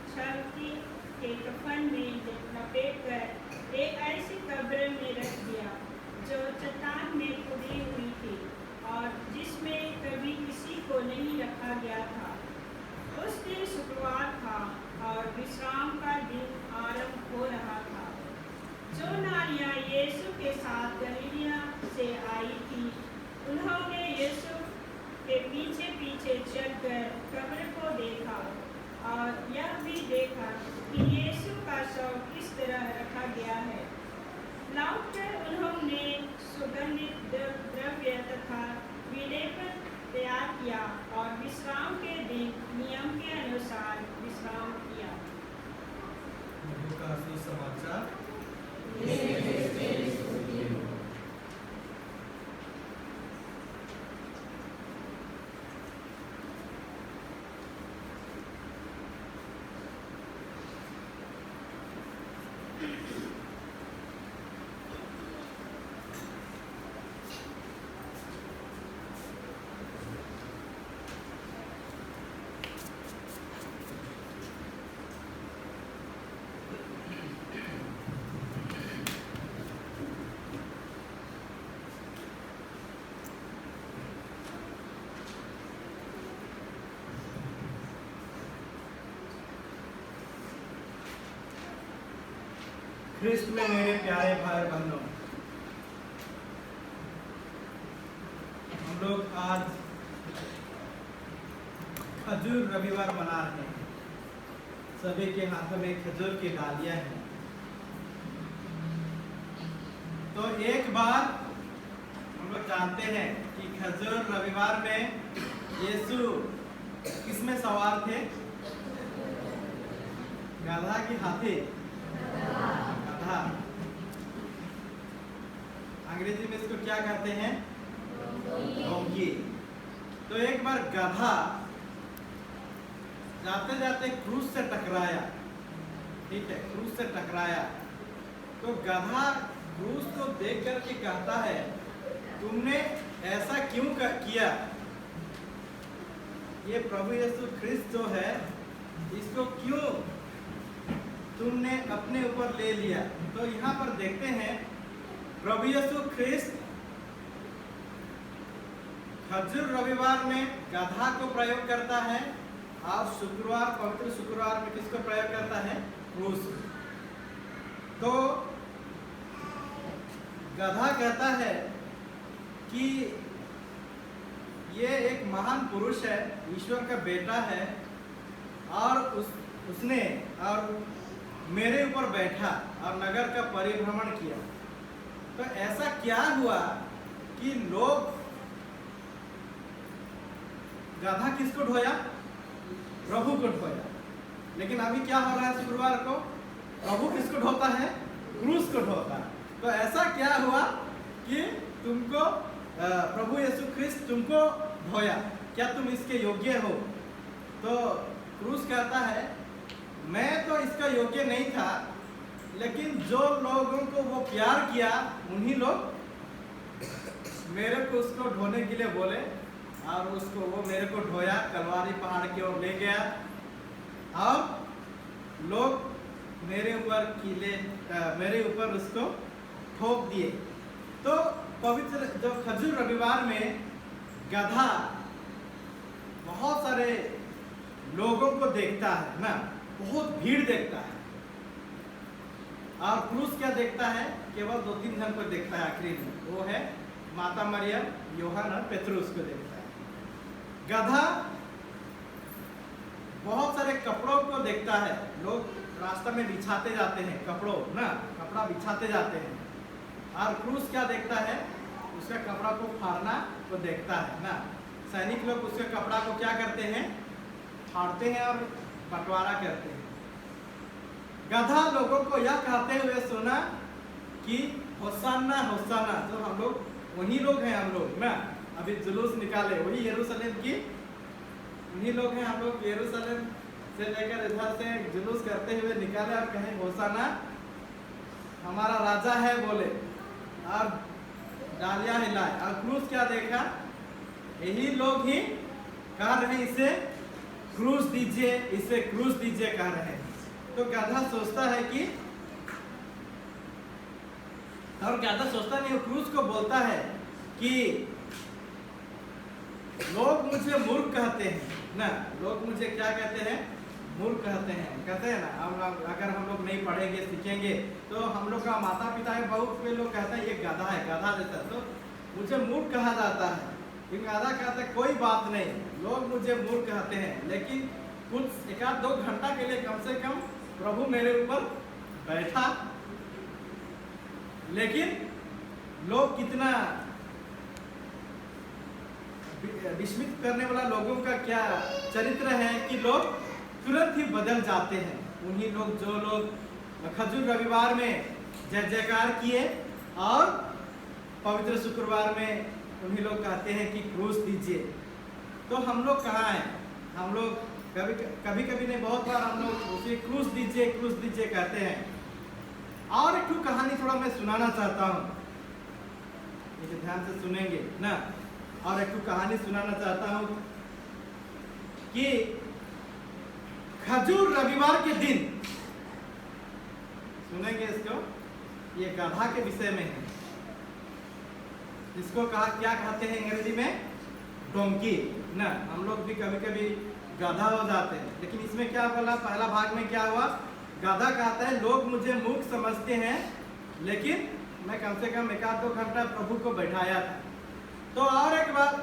Speaker 8: छाती के कफन में लपेटकर एक ऐसी कब्र में रख दिया जो चट्टान में खुदी हुई थी। और जिसमें कभी किसी को नहीं रखा गया था। उस दिन शुक्रवार था और विश्राम का दिन आरंभ हो रहा था। जो नारियां यीशु के साथ गलीलिया से आई थी, उन्होंने यीशु के पीछे पीछे चलकर कब्र को देखा और यह भी देखा कि यीशु का शव किस तरह रखा गया है। लौटकर उन्होंने सुगंधित द्रव्य तथा विलेपन तैयार किया और विश्राम के दिन नियम के अनुसार विश्राम किया।
Speaker 4: प्रभु का सुसमाचार। ख्रिस्त में मेरे प्यारे भाई बहनों, हम लोग आज खजूर रविवार मना रहे हैं। सभी के हाथों में खजूर की डालियां हैं। तो एक बार हम लोग जानते हैं कि खजूर रविवार में यीशु किसमें सवार थे? गधा की हाथी? गधा। अंग्रेजी में इसको क्या कहते हैं? डोंकी। तो एक बार गधा जाते जाते क्रूस से टकराया। ठीक है, क्रूस से टकराया। तो गधा क्रूस को देख करके कहता है, तुमने ऐसा क्यों किया? ये प्रभु यीशु ख्रिस्त जो है, इसको क्यों तुमने अपने ऊपर ले लिया? तो यहाँ पर देखते हैं प्रभु यीशु ख्रिस्त खजूर रविवार में गधा को प्रयोग करता है और शुक्रवार, पवित्र शुक्रवार में किसको प्रयोग करता है? क्रूस। तो गधा कहता है कि ये एक महान पुरुष है, ईश्वर का बेटा है और उसने और मेरे ऊपर बैठा और नगर का परिभ्रमण किया। तो ऐसा क्या हुआ कि लोग गधा किसको ढोया? प्रभु को ढोया। लेकिन अभी क्या हो रहा है शुक्रवार को? प्रभु किसको ढोता है? क्रूस को ढोता है। तो ऐसा क्या हुआ कि तुमको प्रभु यीशु ख्रिस्त तुमको ढोया? क्या तुम इसके योग्य हो? तो क्रूस कहता है, मैं तो इसका योग्य नहीं था, लेकिन जो लोगों को वो प्यार किया उन्हीं लोग मेरे को उसको ढोने के लिए बोले और उसको वो मेरे को ढोया, कलवारी पहाड़ की ओर ले गया और लोग मेरे ऊपर उसको ठोक दिए। तो पवित्र जो खजूर रविवार में गधा बहुत सारे लोगों को देखता है ना, बहुत भीड़ देखता है। और क्रूस क्या देखता है? केवल 2-3 जन को देखता है आखिरी में, वो है माता मरियम, यूहन्ना और पेतरुस को देखता है। गधा बहुत सारे कपड़ों को देखता है। लोग रास्ता में बिछाते जाते हैं कपड़ों ना, कपड़ा बिछाते जाते हैं। और क्रूस क्या देखता है? उसका कपड़ा को फाड़ना को देखता है ना। सैनिक लोग उसके कपड़ा को क्या करते हैं? फाड़ते हैं और बंटवारा करते हैं। गधा लोगों को यह कहते हुए सुना कि होसाना होसाना, जो हम लोग वही लोग हैं, हम लोग ना अभी जुलूस निकाले, वही यरूशलेम की उन्हीं लोग हैं। हम लोग यरूशलेम से लेकर इधर से जुलूस करते हुए निकाले और कहें होसाना, हमारा राजा है बोले और डालियां हिलाए। और क्रूस क्या देखा? यही लोग ही कह रहे हैं इसे क्रूस दीजिए, इसे क्रूस दीजिए कह रहे हैं। तो गधा सोचता है कि, और गधा सोचता नहीं, क्रूस को बोलता है कि लोग मुझे मूर्ख कहते हैं ना, लोग मुझे क्या कहते हैं, मूर्ख कहते हैं ना। अगर हम लोग नहीं पढ़ेंगे सीखेंगे तो हम लोग का माता पिता है, बहुत से लोग कहते हैं ये गधा है, गधा जैसा, तो मुझे मूर्ख कहा जाता है। गधा कहते हैं कोई बात नहीं, लोग मुझे मूर्ख कहते हैं, लेकिन कुछ 1-2 घंटा के लिए कम से कम प्रभु मेरे ऊपर बैठा। लेकिन लोग कितना विस्मित करने वाला लोगों का क्या चरित्र है कि लोग तुरंत ही बदल जाते हैं। उन्हीं लोग जो लोग खजूर रविवार में जय जयकार किए और पवित्र शुक्रवार में उन्हीं लोग कहते हैं कि क्रूस दीजिए। तो हम लोग कहाँ हैं? हम लोग कभी कभी नहीं, बहुत बार हम लोग उसे क्रूस दीजिए कहते हैं। और एक कहानी थोड़ा मैं सुनाना चाहता हूँ, इसे ध्यान से सुनेंगे ना। और एक कहानी सुनाना चाहता हूँ कि खजूर रविवार के दिन, सुनेंगे इसको, ये गधा के विषय में है। इसको क्या कहते हैं अंग्रेजी में? डोंकी ना। हम लोग भी कभी कभी गधा हो जाते हैं, लेकिन इसमें क्या बोला, पहला भाग में क्या हुआ, गधा कहता है लोग मुझे मूर्ख समझते हैं, लेकिन मैं कम से कम 1-2 घंटा प्रभु को बैठाया था। तो और एक बात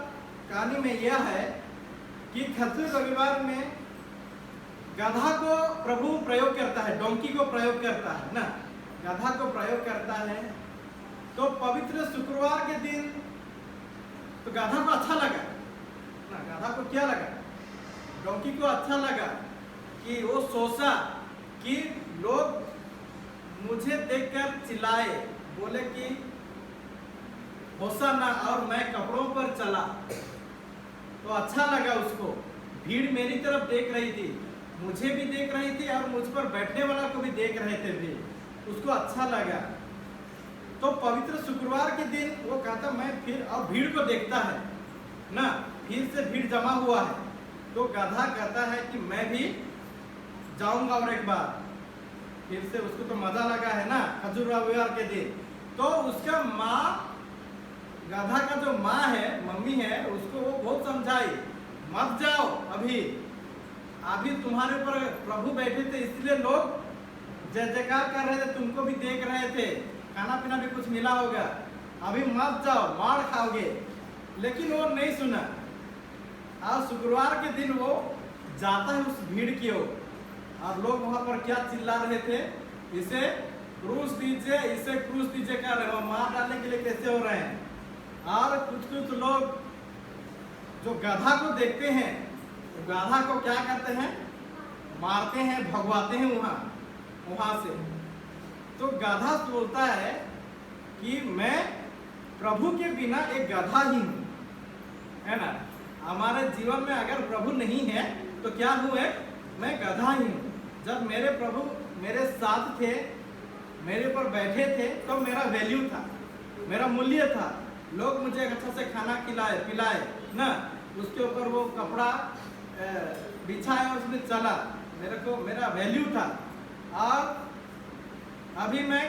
Speaker 4: कहानी में यह है कि खजूर रविवार में गधा को प्रभु प्रयोग करता है, डोंकी को प्रयोग करता है ना, गधा को प्रयोग करता है। तो पवित्र शुक्रवार के दिन तो गधा को अच्छा लगा ना, गधा को क्या लगा, डोंकी को अच्छा लगा कि वो सोचा कि लोग मुझे देखकर चिल्लाए, बोले कि होशाना, और मैं कपड़ों पर चला। तो अच्छा लगा उसको, भीड़ मेरी तरफ देख रही थी, मुझे भी देख रही थी और मुझ पर बैठने वाला को भी देख रहे थे भी, उसको अच्छा लगा। तो पवित्र शुक्रवार के दिन वो कहता मैं फिर, और भीड़ को देखता है ना, फिर से भीड़ जमा हुआ है, तो गधा कहता है कि मैं भी जाऊंगा और एक बार फिर से। उसको तो मजा लगा है ना खजूर रविवार के दिन। तो उसका माँ, गधा का जो माँ है, मम्मी है, उसको वो बहुत समझाई, मत जाओ अभी तुम्हारे ऊपर प्रभु बैठे थे, इसलिए लोग जय जयकार कर रहे थे, तुमको भी देख रहे थे, खाना पीना भी कुछ मिला होगा, अभी मत जाओ, मार खाओगे। लेकिन वो नहीं सुना। आज शुक्रवार के दिन वो जाता है उस भीड़ की ओर, और लोग वहां पर क्या चिल्ला रहे थे, इसे क्रूस दीजिए, इसे क्रूस दीजिए कर रहे हो, मार डालने के लिए कैसे हो रहे हैं। और कुछ लोग जो गधा को देखते हैं, तो गधा को क्या करते हैं, मारते हैं, भगवाते हैं वहां से। तो गधा बोलता है कि मैं प्रभु के बिना एक गधा ही हूं, है ना। हमारे जीवन में अगर प्रभु नहीं है तो क्या हुए, मैं गधा ही हूं। जब मेरे प्रभु मेरे साथ थे, मेरे पर बैठे थे, तो मेरा वैल्यू था, मेरा मूल्य था। लोग मुझे अच्छा से खाना खिलाए पिलाए ना, उसके ऊपर वो कपड़ा बिछाया, उसमें चला, मेरा वैल्यू था। और अभी मैं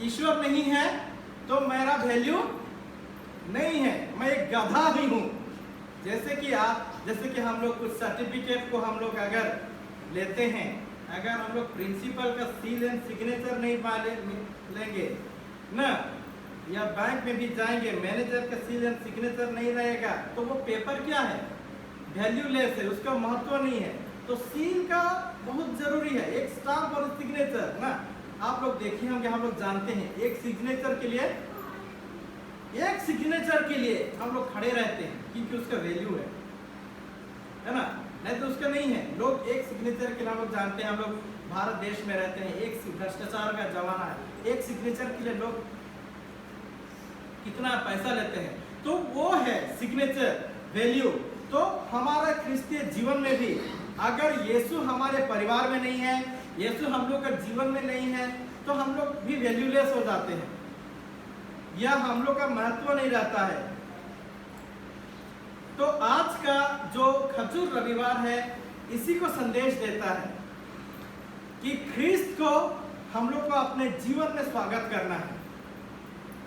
Speaker 4: ईश्वर नहीं है तो मेरा वैल्यू नहीं है, मैं एक गधा ही हूँ। जैसे कि हम लोग कुछ सर्टिफिकेट को हम लोग अगर लेते हैं, अगर हम लोग प्रिंसिपल का सील एंड सिग्नेचर नहीं लेंगे ना, या बैंक में भी जाएंगे, मैनेजर का सील एंड सिग्नेचर नहीं रहेगा, तो वो पेपर क्या है, वैल्यूलेस है, उसका महत्व नहीं है। तो सील का बहुत जरूरी है, एक स्टाम्प और सिग्नेचर ना। आप लोग देखे होंगे, हम लोग जानते हैं, एक सिग्नेचर के लिए हम लोग खड़े रहते हैं, क्योंकि उसका वैल्यू है ना, नहीं तो उसका नहीं है। लोग एक सिग्नेचर के लिए, हम लोग जानते हैं, हम लोग भारत देश में रहते हैं, एक भ्रष्टाचार का जमाना है, एक सिग्नेचर के लिए लोग कितना पैसा लेते हैं। तो वो है सिग्नेचर, वैल्यू। तो हमारा क्रिस्तीय जीवन में भी अगर यीशु हमारे परिवार में नहीं है, यीशु हम लोग का जीवन में नहीं है, तो हम लोग भी वैल्यूलेस हो जाते हैं, या हम लोग का महत्व नहीं रहता है। तो आज का जो खजूर रविवार है, इसी को संदेश देता है कि ख्रिस्त को हम लोग को अपने जीवन में स्वागत करना है,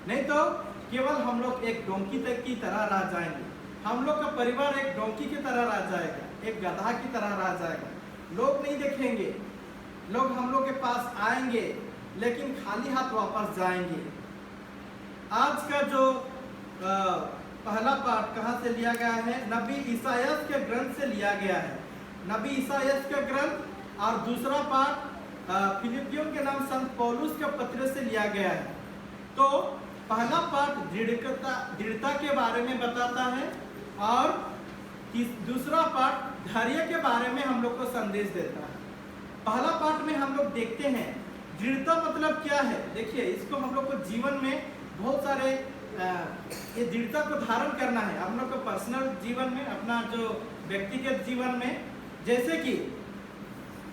Speaker 4: नहीं तो केवल हम लोग एक डोंकी तक की तरह रह जाएंगे। हम लोग का परिवार एक डोंकी की तरह रह जाएगा, एक गधा की तरह रह जाएगा। लोग नहीं देखेंगे, लोग हम लोग के पास आएंगे लेकिन खाली हाथ वापस जाएंगे। आज का जो पहला पाठ कहाँ से लिया गया है? नबी ईसायास के ग्रंथ से लिया गया है। नबी ईसायास के ग्रंथ और दूसरा पाठ फिलिपियों के नाम संत पौलुस के पत्र से लिया गया है। तो पहला पाठ दृढ़ता के बारे में बताता है और दूसरा पाठ धैर्य के बारे में हम लोग को संदेश देता है। पहला पाठ में हम लोग देखते हैं दृढ़ता मतलब क्या है। देखिए, इसको हम लोग को जीवन में बहुत सारे ये दृढ़ता को धारण करना है हम लोग को पर्सनल जीवन में, अपना जो व्यक्तिगत जीवन में। जैसे कि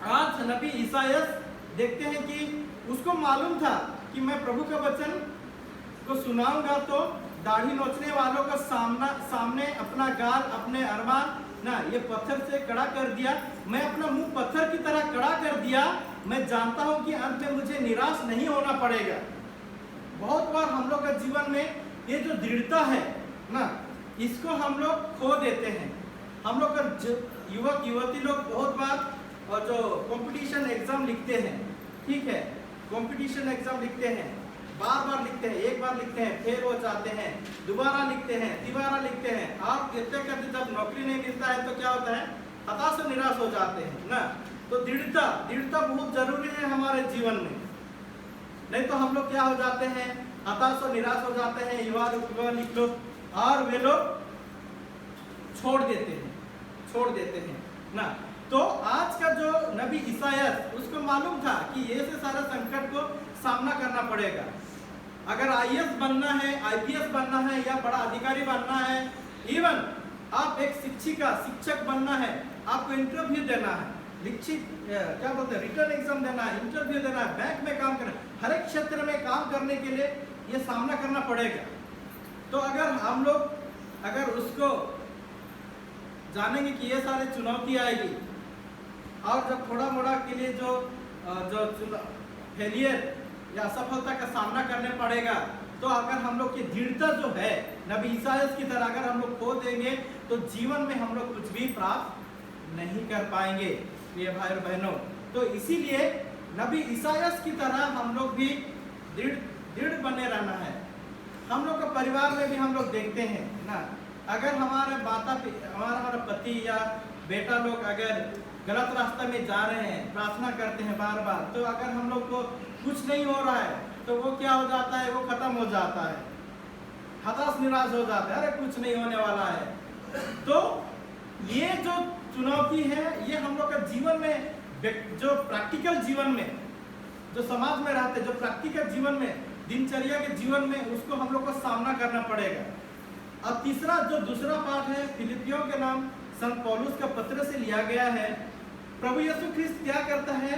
Speaker 4: आज नबी ईसायास देखते हैं कि उसको मालूम था कि मैं प्रभु का वचन को सुनाऊंगा तो दाढ़ी नोचने वालों का सामने अपना गाल, अपने अरमान ना ये पत्थर से कड़ा कर दिया, मैं अपना मुंह पत्थर की तरह कड़ा कर दिया। मैं जानता हूं कि अंत में मुझे निराश नहीं होना पड़ेगा। बहुत बार हम लोग का जीवन में ये जो दृढ़ता है ना, इसको हम लोग खो देते हैं। हम लोग का युवक युवती लोग बहुत बार और जो कंपटीशन एग्जाम लिखते हैं, ठीक है, कंपटीशन एग्जाम लिखते हैं, बार बार लिखते हैं, एक बार लिखते हैं, फेल हो जाते हैं, दोबारा लिखते हैं, तिबारा लिखते हैं। आप कहते करते जब नौकरी नहीं मिलता है तो क्या होता है? हताश और निराश हो जाते हैं ना। तो दृढ़ता बहुत जरूरी है हमारे जीवन में, नहीं तो हम लोग क्या हो जाते हैं? हताश और निराश हो जाते हैं। युवा लोग और वे लोग छोड़ देते हैं ना। तो आज का जो नबी ईसायास, उसको मालूम था कि ये से सारा संकट को सामना करना पड़ेगा। अगर आईएएस बनना है, आईपीएस बनना है या बड़ा अधिकारी बनना है, इवन आप एक शिक्षक बनना है, आपको इंटरव्यू देना है, क्या बोलते हैं, रिटर्न एग्जाम देना है, इंटरव्यू देना है, बैंक में काम करना है, हर एक क्षेत्र में काम करने के लिए ये सामना करना पड़ेगा। तो अगर हम लोग उसको जानेंगे कि ये सारे चुनौती आएगी और जब थोड़ा मोड़ा के लिए जो फेलियर या असफलता का सामना करने पड़ेगा, तो अगर हम लोग की दृढ़ता जो है नबी ईसायास की तरह अगर हम लोग खो देंगे तो जीवन में हम लोग कुछ भी प्राप्त नहीं कर पाएंगे ये भाई और बहनों। तो इसीलिए नबी ईसायास की तरह हम लोग भी दृढ़ बने रहना है। हम लोग का परिवार में भी हम लोग देखते हैं ना, अगर हमारा पति या बेटा लोग अगर गलत रास्ते में जा रहे हैं, प्रार्थना करते हैं बार बार, तो अगर हम लोग को कुछ नहीं हो रहा है तो वो क्या हो जाता है? वो खत्म हो जाता है, हताश निराश हो जाता है, अरे कुछ नहीं होने वाला है। तो ये जो चुनौती है ये हम लोग का जीवन में, जो प्रैक्टिकल जीवन में, जो समाज में रहते, जो प्रैक्टिकल जीवन में, दिनचर्या के जीवन में, उसको हम लोग को सामना करना पड़ेगा। अब दूसरा पाठ है फिलिपियों के नाम संत पौलुस का पत्र से लिया गया है। प्रभु यीशु ख्रिस्त क्या करता है?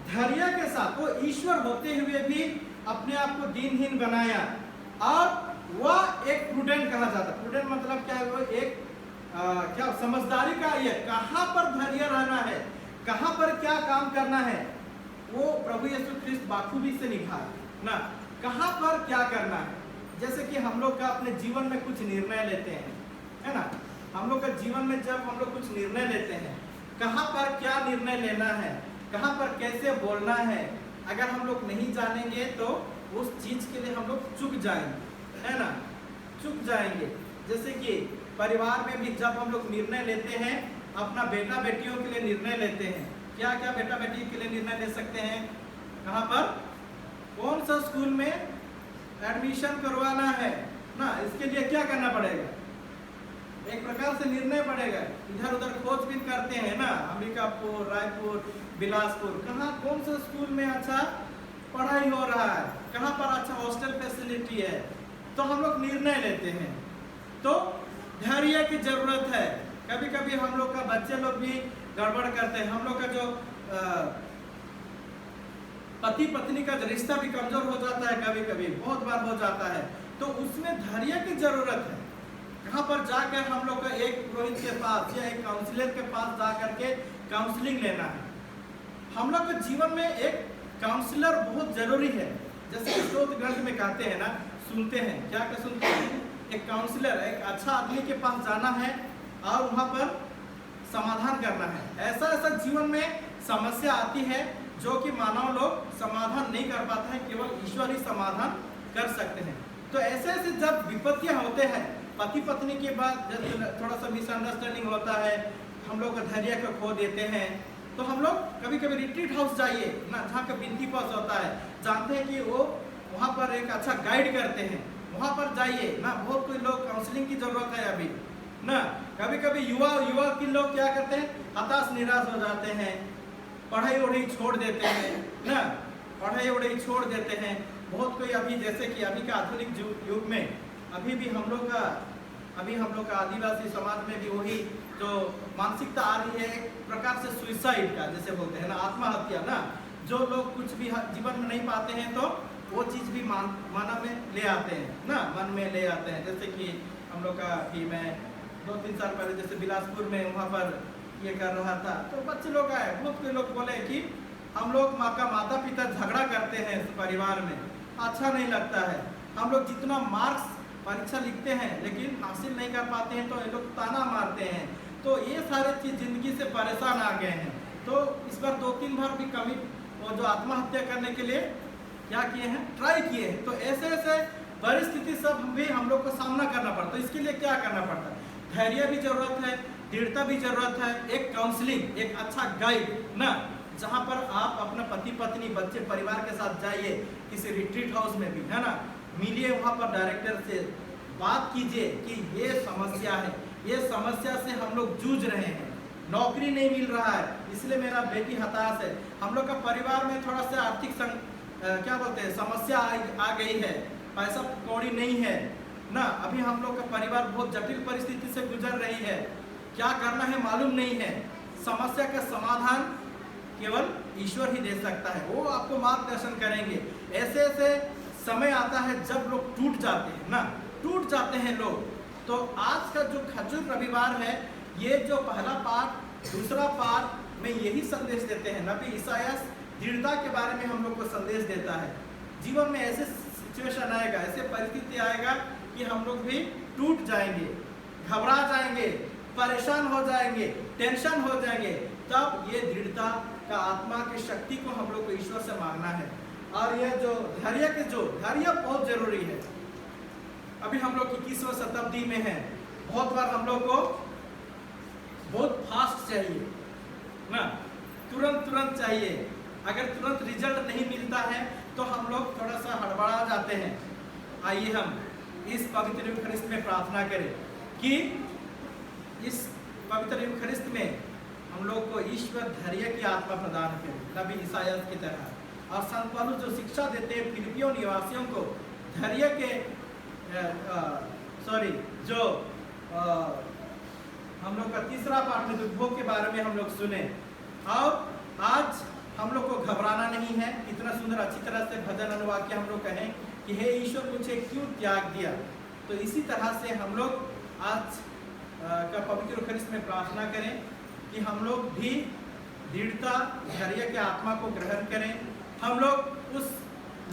Speaker 4: धैर्य के साथ वो ईश्वर होते हुए भी अपने आप को दीनहीन बनाया और वह एक प्रूडेंट कहा जाता है। प्रूडेंट मतलब क्या है? वो एक क्या समझदारी का ये कहाँ पर धैर्य रहना है, कहाँ पर क्या काम करना है, वो प्रभु यीशु ख्रिस्त बाखूबी से निभाया ना। कहाँ पर क्या करना है, जैसे कि हम लोग का अपने जीवन में कुछ निर्णय लेते हैं, है ना। हम लोग का जीवन में जब हम लोग कुछ निर्णय लेते हैं, कहाँ पर क्या निर्णय लेना है, कहाँ पर कैसे बोलना है, अगर हम लोग नहीं जानेंगे तो उस चीज के लिए हम लोग चूक जाएंगे, है ना, चूक जाएंगे। जैसे कि परिवार में भी जब हम लोग निर्णय लेते हैं, अपना बेटा बेटियों के लिए निर्णय लेते हैं, क्या क्या बेटा बेटी के लिए निर्णय ले सकते हैं, कहाँ पर कौन सा स्कूल में एडमिशन करवाना है ना, इसके लिए क्या करना पड़ेगा? एक प्रकार से निर्णय पड़ेगा। इधर उधर खोजबीन करते हैं ना, अंबिकापुर, रायपुर, बिलासपुर, कहाँ कौन सा स्कूल में अच्छा पढ़ाई हो रहा है, कहाँ पर अच्छा हॉस्टल फैसिलिटी है, तो हम लोग निर्णय लेते हैं। तो धैर्य की जरूरत है। कभी कभी हम लोग का बच्चे लोग भी गड़बड़ करते हैं, हम लोग का जो पति पत्नी का रिश्ता भी कमजोर हो जाता है, कभी कभी बहुत बार हो जाता है। तो उसमें धैर्य की जरूरत है। कहाँ पर जाकर हम लोग का एक पुरोहित के पास या एक काउंसलर के पास जा करके काउंसलिंग लेना है। हम लोग के जीवन में एक काउंसलर बहुत जरूरी है। जैसे स्तोत्र ग्रंथ में कहते हैं ना, सुनते हैं, क्या क्या सुनते हैं, एक काउंसलर, एक अच्छा आदमी के पास जाना है और वहाँ पर समाधान करना है। ऐसा ऐसा जीवन में समस्या आती है जो कि मानव लोग समाधान नहीं कर पाते हैं, केवल ईश्वर ही समाधान कर सकते हैं। तो ऐसे ऐसे जब विपत्तियां होते हैं, पति पत्नी के बाद जब थोड़ा सा मिसअंडरस्टैंडिंग होता है, हम लोग धैर्य को खो देते हैं, तो हम लोग कभी कभी रिट्रीट हाउस जाइए ना, जहाँ का बिनती पास होता है, जानते हैं कि वो वहाँ पर एक अच्छा गाइड करते हैं, वहाँ पर जाइए ना। बहुत कोई लोग काउंसलिंग की जरूरत है अभी ना। कभी कभी युवा के लोग क्या करते हैं, हताश निराश हो जाते हैं, पढ़ाई वढ़ाई छोड़ देते हैं ना, पढ़ाई वढ़ाई छोड़ देते हैं। बहुत कोई अभी जैसे कि अभी का आधुनिक युग में अभी हम लोग का आदिवासी समाज में भी वही जो मानसिकता आ रही है, एक प्रकार से सुइसाइड का जैसे बोलते हैं ना, आत्महत्या ना। जो लोग कुछ भी जीवन में नहीं पाते हैं तो वो चीज़ भी मन में ले आते हैं ना, मन में ले आते हैं। जैसे कि हम लोग का भी मैं 2-3 साल पहले जैसे बिलासपुर में वहाँ पर ये कर रहा था, तो बच्चे लोग आए, बहुत कोई लोग बोले कि हम लोग माता पिता झगड़ा करते हैं परिवार में, अच्छा नहीं लगता है। हम लोग जितना मार्क्स परीक्षा लिखते हैं लेकिन हासिल नहीं कर पाते हैं तो ये लोग ताना मारते हैं। तो ये सारे चीज़ जिंदगी से परेशान आ गए हैं। तो इस बार 2-3 बार भी कमी वो जो आत्महत्या करने के लिए क्या किए हैं, ट्राई किए हैं। तो ऐसे ऐसे परिस्थिति सब भी हम लोग को सामना करना पड़ता है। इसके लिए क्या करना पड़ता है, धैर्य भी जरूरत है, दृढ़ता भी जरूरत है, एक काउंसलिंग, एक अच्छा गाइड ना, जहाँ पर आप अपना पति पत्नी बच्चे परिवार के साथ जाइए, किसी रिट्रीट हाउस में भी है ना, मिलिए, वहाँ पर डायरेक्टर से बात कीजिए कि ये समस्या है, ये समस्या से हम लोग जूझ रहे हैं, नौकरी नहीं मिल रहा है, इसलिए मेरा बेटी हताश है, हम लोग का परिवार में थोड़ा सा आर्थिक क्या बोलते हैं समस्या आ गई है, पैसा कौड़ी नहीं है ना, अभी हम लोग का परिवार बहुत जटिल परिस्थिति से गुजर रही है, क्या करना है मालूम नहीं है। समस्या का समाधान केवल ईश्वर ही दे सकता है, वो आपको मार्गदर्शन करेंगे। ऐसे ऐसे समय आता है जब लोग टूट जाते हैं ना, टूट जाते हैं लोग। तो आज का जो खजूर रविवार है, ये जो पहला पाठ दूसरा पाठ में यही संदेश देते हैं। नबी ईसायाह दृढ़ता के बारे में हम लोग को संदेश देता है। जीवन में ऐसे सिचुएशन आएगा, ऐसे परिस्थिति आएगा कि हम लोग भी टूट जाएंगे, घबरा जाएंगे, परेशान हो जाएंगे, टेंशन हो जाएंगे। तब ये दृढ़ता का आत्मा की शक्ति को हम लोग को ईश्वर से मांगना है। और ये जो धैर्य बहुत जरूरी है। अभी हम लोग 21वीं शताब्दी में है, बहुत बार हम लोग को बहुत फास्ट चाहिए ना, तुरंत चाहिए। अगर तुरंत रिजल्ट नहीं मिलता है तो हम लोग थोड़ा सा हड़बड़ा जाते हैं। आइए हम इस पवित्र यूखरिस्त में प्रार्थना करें कि इस पवित्र यूखरिस्त में हम लोग को ईश्वर धैर्य की आत्मा प्रदान करे, नबी ईसायाह की तरह। और संत पौलुस जो शिक्षा देते हैं फिलिपियों निवासियों को धैर्य के जो हम लोग का तीसरा पाठ में दुर्भोग के बारे में हम लोग सुने। और आज हम लोग को घबराना नहीं है। इतना सुंदर अच्छी तरह से भजन अनुवाद के हम लोग कहें कि हे ईश्वर मुझे क्यों त्याग दिया। तो इसी तरह से हम लोग आज का पवित्र यूखरिस्त में प्रार्थना करें कि हम लोग भी दृढ़ता धैर्य के आत्मा को ग्रहण करें। हम लोग उस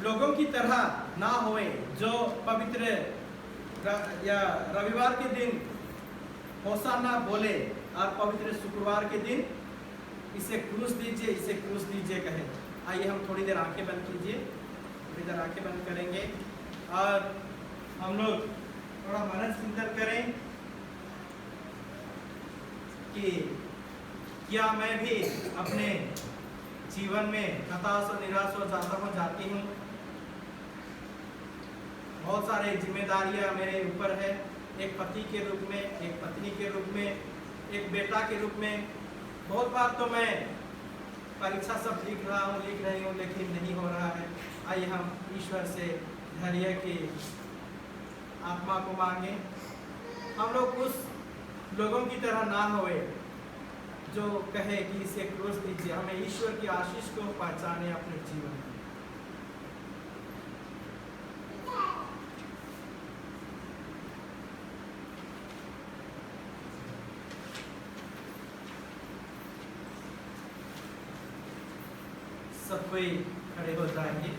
Speaker 4: लोगों की तरह ना होए जो पवित्र या रविवार के दिन होसाना बोले और पवित्र शुक्रवार के दिन इसे क्रूस दीजिए, इसे क्रूस दीजिए कहे। आइए हम थोड़ी देर आंखें बंद कीजिए, थोड़ी देर आंखें बंद करेंगे और हम लोग थोड़ा मनन चिंतन करें कि क्या मैं भी अपने जीवन में हताश और निराश हो जाती हूँ। बहुत सारे जिम्मेदारियाँ मेरे ऊपर है, एक पति के रूप में, एक पत्नी के रूप में, एक बेटा के रूप में। बहुत बार तो मैं परीक्षा सब लिख रही हूँ लेकिन नहीं हो रहा है। आइए हम ईश्वर से धैर्य की आत्मा को मांगे। हम लोग उस लोगों की तरह ना होए जो कहे कि इसे क्रूस दीजिए। हमें ईश्वर की आशीष को पहचाने अपने जीवन में। सब कोई खड़े हो जाएंगे।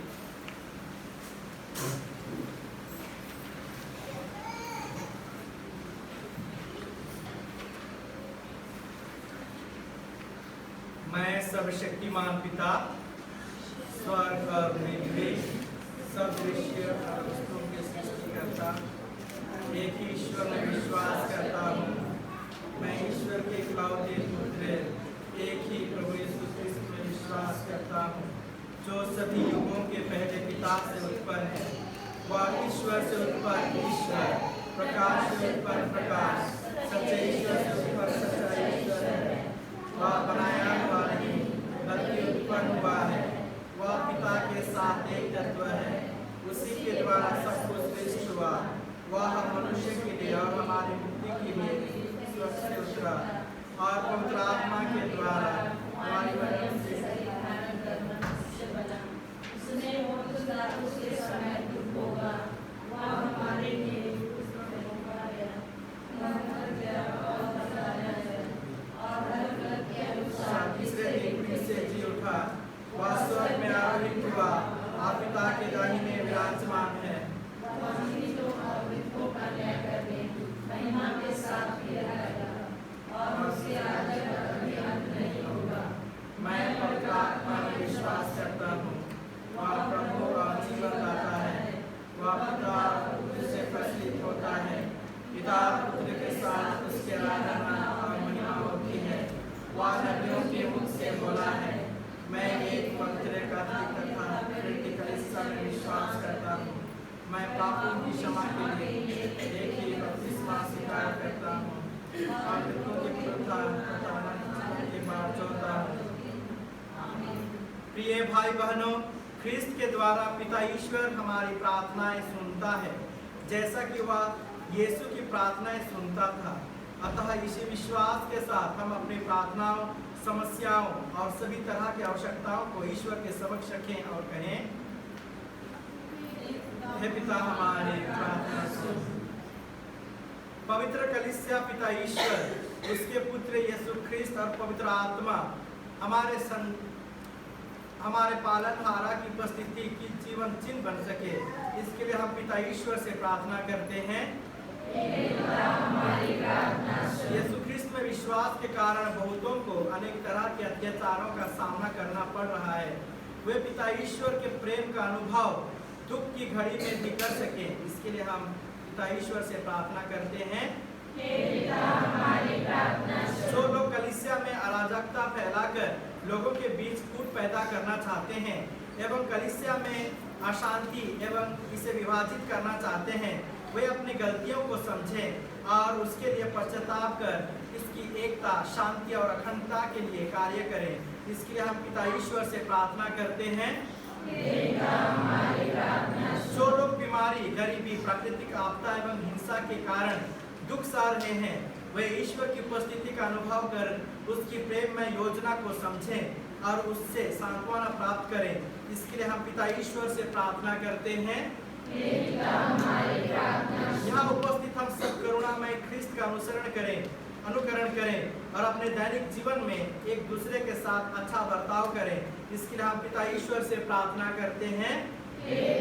Speaker 4: सर्वशक्तिमान पिता, स्वर्ग और पृथ्वी में सब दृश्य और वस्तुओं के सृष्टिकर्ता, एक ही ईश्वर में विश्वास करता हूँ। मैं ईश्वर के इकलौते पुत्र एक ही प्रभु यीशु क्रिस्त में विश्वास करता हूँ, जो सभी युगों के पहले पिता से उत्पन्न है। वह ईश्वर से उत्पन्न ईश्वर, प्रकाश से उत्पन्न प्रकाश, सच्चे ईश्वर से उत्पन्न सच्चा ईश्वर है। वह बनाया हुआ नहीं बल्कि उत्पन्न हुआ है। वह पिता के साथ एक तत्व है, उसी के द्वारा सब कुछ सृष्टि हुआ। वह मनुष्य के लिए और हमारी मुक्ति के लिए स्वर्ग से उतरा और पवित्र आत्मा के द्वारा हमारी मदद से तीसरे दिन फिर से जी उठा। वह स्वर्ग में आरोहित हुआ और पिता के दाहिने विराजमान है। मैं पवित्र आत्मा में विश्वास करता हूँ। वह प्रभु और जीवन दाता है। वह पिता और पुत्र से प्रतीत होता है। पिता और पुत्र के साथ उसके आराधना और महिमा होती है। वह नबियों के मुख से बोला है। मैं एक पवित्र कैथोलिक तथा प्रेरित कलीसिया में विश्वास करता हूँ। मैं पापों की क्षमा के लिए एक ही बपतिस्मा स्वीकार करता हूँ और मृतकों के पुनरुत्थान तथा अनंत जीवन के बाद जोड़ता हूँ। प्रिय भाई बहनों, ख्रिस्त के द्वारा पिता ईश्वर हमारी प्रार्थनाएं सुनता है, जैसा कि वह यीशु की प्रार्थनाएं सुनता था। अतः इसी विश्वास के साथ हम अपनी प्रार्थनाओं, समस्याओं और सभी तरह की आवश्यकताओं को ईश्वर के समक्ष रखें और कहें, हे पिता हमारे, प्रार्थना सुन। पवित्र कलीसिया पिता ईश्वर, उसके पुत्र यीशु ख्रिस्त और पवित्र आत्मा हमारे पालनहारा की उपस्थिति की जीवन चिन्ह बन सके, इसके लिए हम पिता ईश्वर से प्रार्थना करते हैं। यीशु ख्रिस्त में विश्वास के कारण बहुतों को अनेक तरह के अत्याचारों का सामना करना पड़ रहा है। वे पिता ईश्वर के प्रेम का अनुभव दुख की घड़ी में भी कर सके, इसके लिए हम पिता ईश्वर से प्रार्थना करते हैं। जो लोग कलीसिया में अराजकता फैलाकर लोगों के बीच फूट पैदा करना चाहते हैं एवं कलीसिया में अशांति एवं इसे विभाजित करना चाहते हैं, वे अपनी गलतियों को समझें और उसके लिए पश्चाताप कर इसकी एकता, शांति और अखंडता के लिए कार्य करें। इसके लिए हम पिता ईश्वर से प्रार्थना करते हैं। जो लोग बीमारी, गरीबी, प्राकृतिक आपदा एवं हिंसा के कारण दुख सह रहे हैं, वे ईश्वर की उपस्थिति का अनुभव कर उसकी प्रेममय योजना को समझें और उससे सांत्वना प्राप्त करें। इसके लिए हम पिता ईश्वर से प्रार्थना करते हैं। यहाँ उपस्थित हम सब करुणामय ख्रिस्त का अनुकरण करें और अपने दैनिक जीवन में एक दूसरे के साथ अच्छा बर्ताव करें। इसके लिए हम पिता ईश्वर से प्रार्थना करते हैं। अभी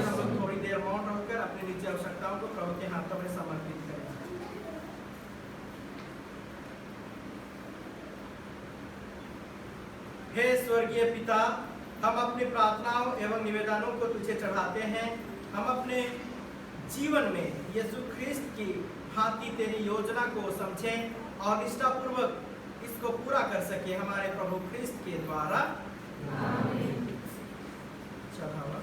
Speaker 4: हम लोग थोड़ी देर मौन रहकर अपनी निजी आवश्यकताओं को प्रभु के हाथों में समर्पित करें। हे स्वर्गीय पिता, हम अपनी प्रार्थनाओं एवं निवेदनों को तुझे चढ़ाते हैं। हम अपने जीवन में यीशु ख्रिस्त की भांति तेरी योजना को समझें और निष्ठापूर्वक इसको पूरा कर सके हमारे प्रभु ख्रिस्त के द्वारा। चढ़ावा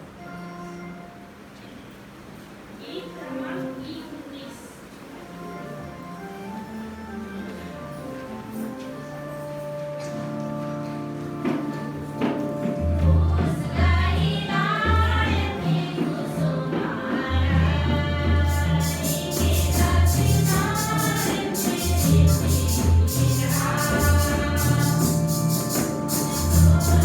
Speaker 7: Oh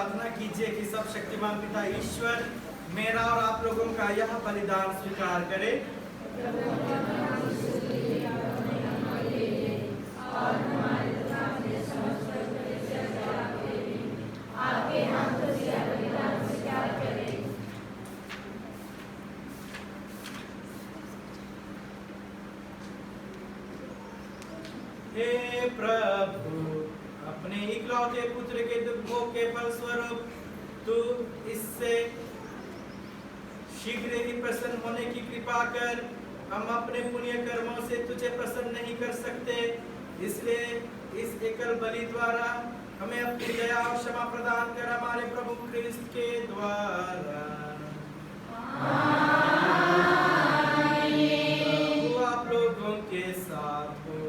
Speaker 4: प्रार्थना कीजिए कि सब शक्तिमान पिता ईश्वर मेरा और आप लोगों का यह बलिदान स्वीकार करे। हे प्रभु, अपने इकलौते पुत्र के दुख भोग के फलस्वरूप तू इससे शीघ्र ही प्रसन्न होने की कृपा कर। हम अपने पुण्य कर्मों से तुझे प्रसन्न नहीं कर सकते, इसलिए इस एकल बलि द्वारा हमें अपनी दया और क्षमा प्रदान कर हमारे प्रभु क्रिस्त के द्वारा। प्रभु आप लोगों के साथ हो।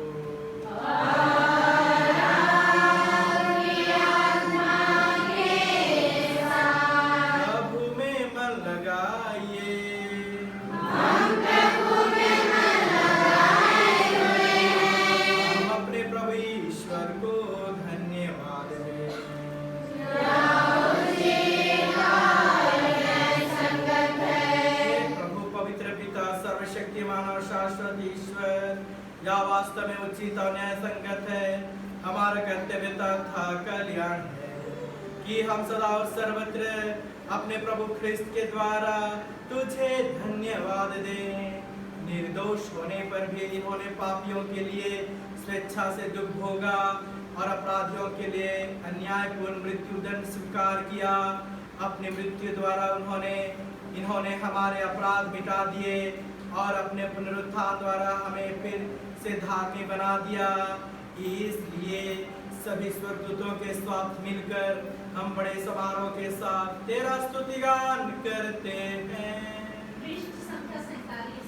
Speaker 4: या वास्तव में उचित और न्याय संगत है, हमारा कर्तव्य तथा कल्याण है कि हम सदा और सर्वत्र अपने प्रभु ख्रिस्त के द्वारा तुझे धन्यवाद दें। निर्दोष होने पर भी इन्होंने पापियों के लिए स्वेच्छा से दुख भोगा और अपराधियों के लिए अन्यायपूर्ण मृत्युदंड स्वीकार किया। अपनी मृत्यु द्वारा इन्होंने हमारे अपराध मिटा दिए और अपने पुनरुत्थान द्वारा हमें फिर से धार्मिक बना दिया। इसलिए सभी स्वर्गदूतों के साथ मिलकर हम बड़े समारोह के साथ तेरा स्तुतिगान करते हैं।
Speaker 7: पृष्ठ संख्या 47।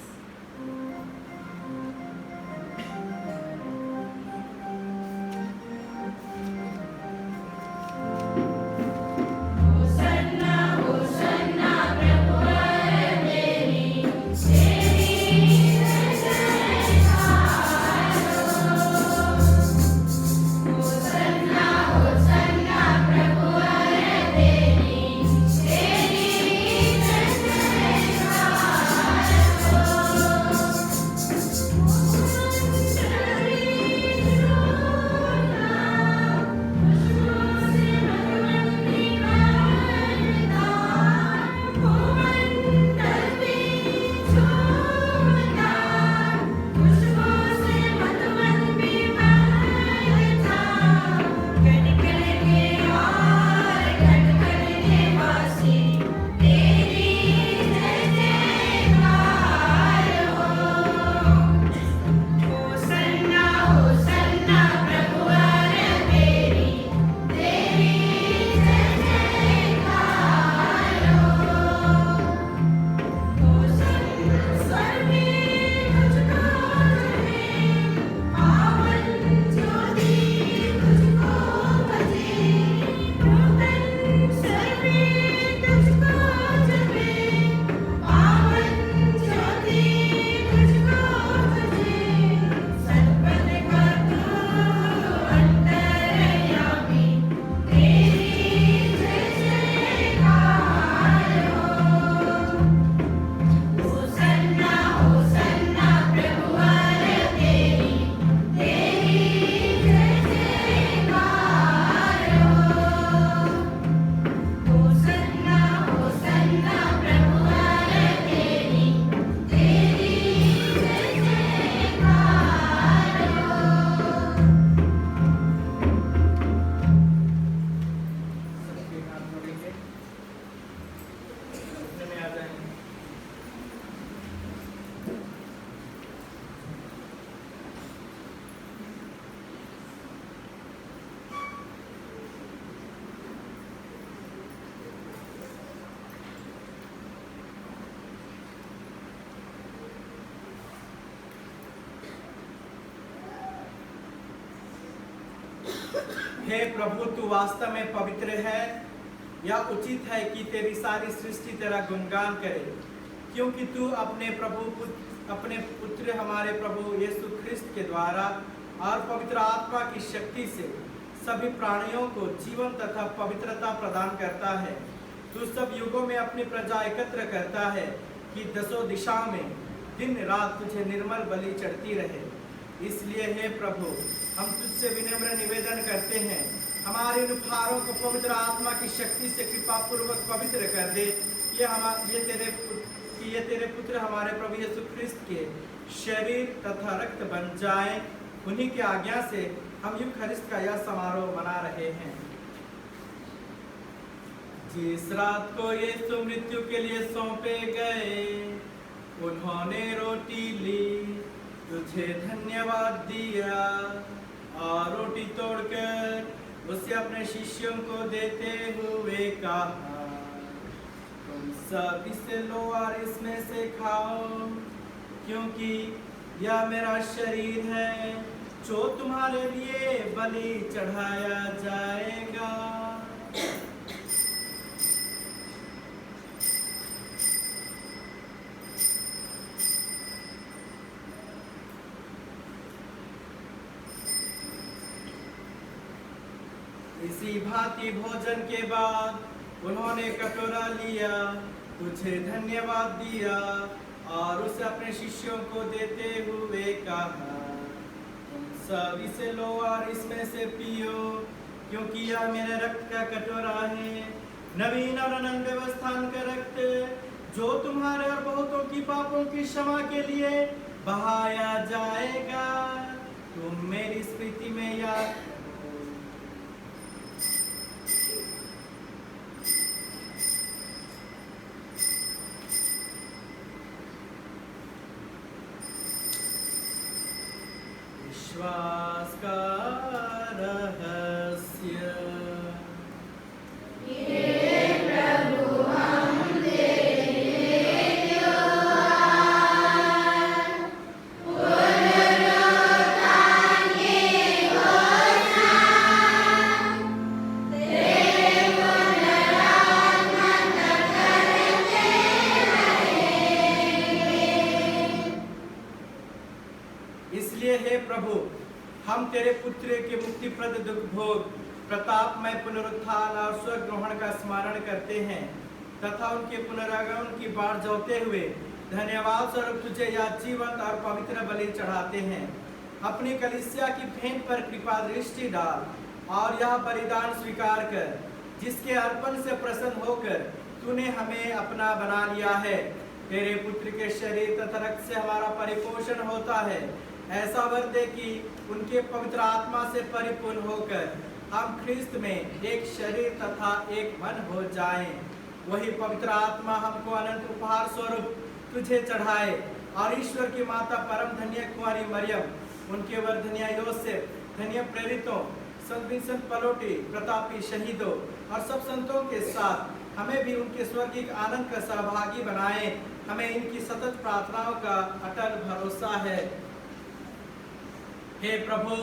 Speaker 4: हे प्रभु, तू वास्तव में पवित्र है। यह उचित है कि तेरी सारी सृष्टि तेरा गुणगान करे, क्योंकि तू अपने पुत्र हमारे प्रभु यीशु ख्रिस्त के द्वारा और पवित्र आत्मा की शक्ति से सभी प्राणियों को जीवन तथा पवित्रता प्रदान करता है। तू सब युगों में अपनी प्रजा एकत्र करता है कि दसों दिशा में दिन रात तुझे निर्मल बलि चढ़ती रहे। इसलिए हे प्रभु, हम तुझसे विनम्र निवेदन करते हैं, हमारे इन उपहारों को पवित्र आत्मा की शक्ति से कृपा पूर्वक पवित्र कर दे। ये तेरे पुत्र हमारे प्रभु यीशु ख्रिस्त के शरीर तथा रक्त बन जाएं। उन्हीं की आज्ञा से हम यूखरिस्त का यह समारोह मना रहे हैं। जिस रात को यीशु मृत्यु के लिए सौंपे गए, उन्होंने रोटी ली, तुझे धन्यवाद दिया और रोटी तोड़कर उसे अपने शिष्यों को देते हुए कहा, तुम सब इससे लो और इसमें से खाओ, क्योंकि यह मेरा शरीर है जो तुम्हारे लिए बलि चढ़ाया जाएगा। इसी भांति भोजन के बाद उन्होंने कटोरा लिया, तुझे धन्यवाद दिया और उसे अपने शिष्यों को देते हुए कहा, तुम सब इसे लो और इसमें से पियो, क्योंकि यह मेरे रक्त का कटोरा है, नवीन और अनंत व्यवस्थान का रक्त, जो तुम्हारे और बहुतों की पापों की क्षमा के लिए बहाया जाएगा। तुम मेरी स्मृति में याद विश्वास का रहस्य। इसलिए हे प्रभु, हम तेरे पुत्र के मुक्तिप्रद दुख भोग, प्रतापमय पुनरुत्थान और स्वर्ग ग्रहण का स्मरण करते हैं तथा उनके पुनरागमन की बाट जोते हुए धन्यवाद स्वरूप तुझे यह जीवंत और पवित्र बलि चढ़ाते हैं। अपनी कलीसिया की भेंट पर कृपा दृष्टि डाल और यह बलिदान स्वीकार कर, जिसके अर्पण से प्रसन्न होकर तूने हमें अपना बना लिया है। तेरे पुत्र के शरीर तथा रक्त से हमारा परिपोषण होता है। ऐसा वर दे कि उनके पवित्र आत्मा से परिपूर्ण होकर हम ख्रिस्त में एक शरीर तथा एक मन हो जाएं। वही पवित्र आत्मा हमको अनंत उपहार स्वरूप तुझे चढ़ाए और ईश्वर की माता परम धन्य कुमारी मरियम, उनके वर धन्य योसेफ, धन्य प्रेरितों, संत विंसेंट पलोटी, प्रतापी शहीदों और सब संतों के साथ हमें भी उनके स्वर्गीय आनंद का सहभागी बनाए। हमें इनकी सतत प्रार्थनाओं का अटल भरोसा है। हे प्रभु,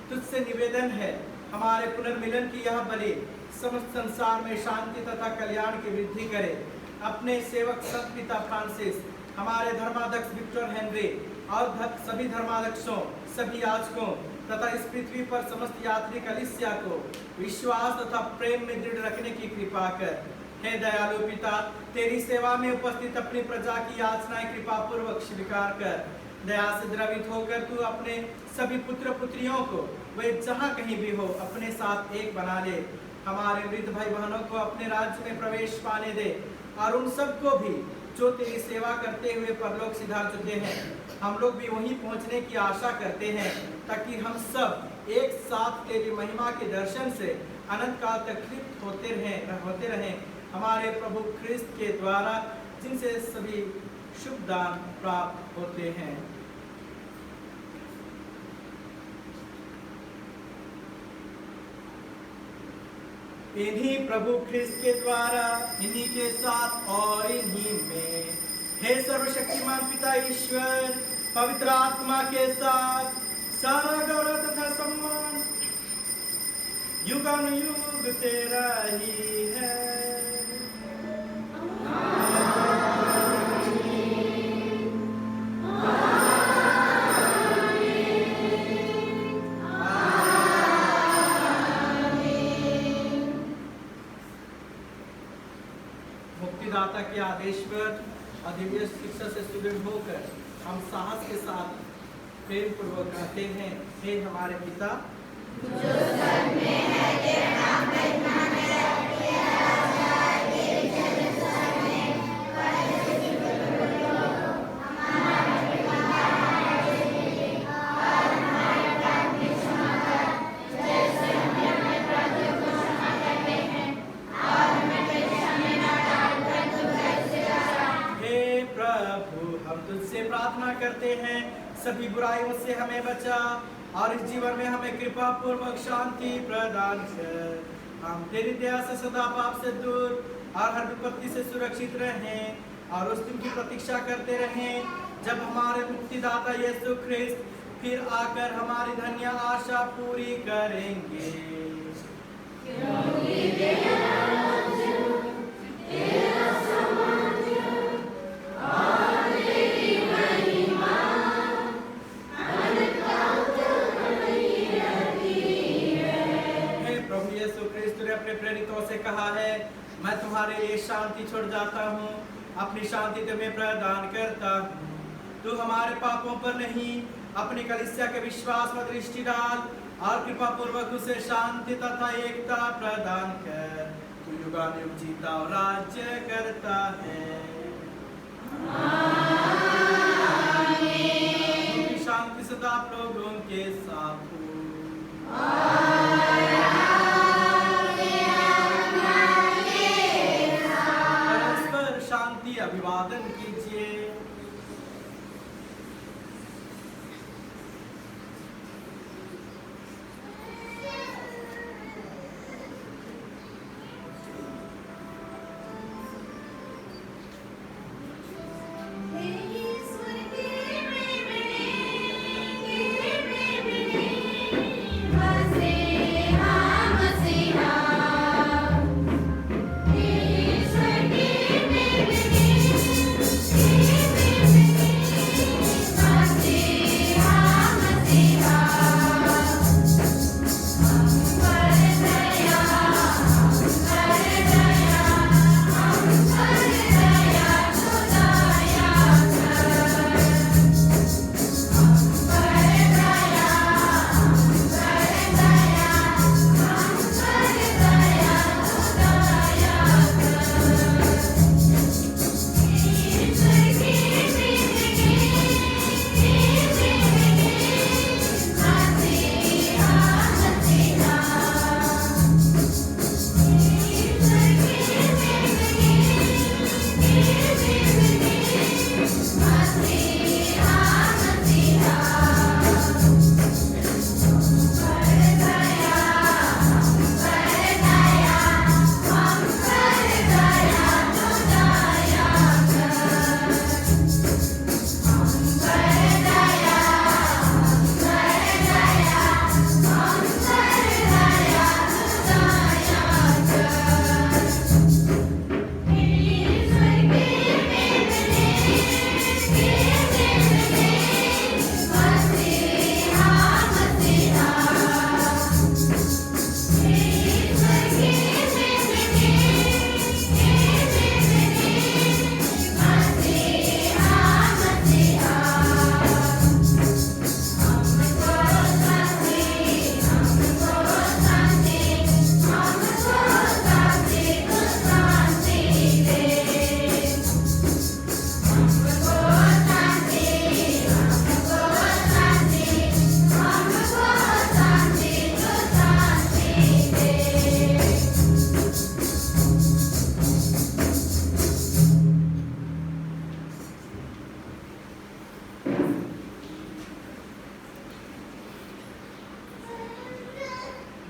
Speaker 4: तुझसे निवेदन है, हमारे पुनर्मिलन की यह बलि समस्त संसार में शांति तथा कल्याण की वृद्धि करे। अपने सेवक संत पिता फ्रांसिस, हमारे धर्माध्यक्ष विक्टर हेनरी और सभी धर्माध्यक्षों, सभी याजकों तथा इस पृथ्वी पर समस्त यात्री कलीसिया को विश्वास तथा प्रेम में दृढ़ रखने की कृपा कर। हे दयालु पिता, तेरी सेवा में उपस्थित अपनी प्रजा की याचनाएं कृपा पूर्वक स्वीकार कर। दया से द्रवित होकर तू अपने सभी पुत्र पुत्रियों को वे जहाँ कहीं भी हो अपने साथ एक बना ले। हमारे वृद्ध भाई बहनों को अपने राज्य में प्रवेश पाने दे और उन सबको भी जो तेरी सेवा करते हुए परलोक सिधार चुके हैं। हम लोग भी वहीं पहुंचने की आशा करते हैं, ताकि हम सब एक साथ तेरी महिमा के दर्शन से अनंत काल तक तृप्त होते रहें। हमारे प्रभु ख्रिस्त के द्वारा, जिनसे सभी शुभ दान प्राप्त होते हैं। इन्हीं प्रभु ख्रिस्त के द्वारा, इन्हीं के साथ और इन्हीं में, हे सर्वशक्तिमान पिता ईश्वर, पवित्र आत्मा के साथ सारा गौरव तथा सम्मान युगानुयुग तेरा ही है। के आदेश पर और दिव्य शिक्षा से सुदृढ़ होकर हम साहस के साथ प्रेम पूर्वक कहते हैं, हे हमारे पिता
Speaker 7: जो स्वर्ग में है, तेरा नाम महिमान्वित हो, तेरा राज्य आए, तेरी इच्छा स्वर्ग में पहले से हो। हमारा प्रतिज्ञा हमारे लिए और हमारे अपराध की क्षमा कर, जैसे हम अपने अपराधियों को क्षमा करते हैं, और हमें परीक्षा में न डाल, परंतु बुराई से बचा।
Speaker 4: हे प्रभु, हम तुझसे प्रार्थना करते हैं, सभी बुराइयों से हमें बचा और इस जीवन में हमें कृपा पूर्वक शांति प्रदान कर। हम तेरी दया से सदा पाप से दूर और हर विपत्ति से सुरक्षित रहें और उस दिन की प्रतीक्षा करते रहें जब हमारे मुक्तिदाता यीशु ख्रिस्त फिर आकर हमारी धन्य आशा पूरी करेंगे। अपने प्रेरितों से कहा है, मैं तुम्हारे लिए शांति छोड़ जाता हूँ, अपनी शांति तुम्हें प्रदान करता हूँ। तू हमारे पापों पर नहीं, अपनी कलीसिया के विश्वास में दृष्टि डाल और कृपा पूर्वक उसे शांति तथा एकता प्रदान कर। तू युगानुयुग जीता और राज्य करता है। आमीन। शांति सदा आप लोगों के साथ हो। शांति अभिवादन कीजिए।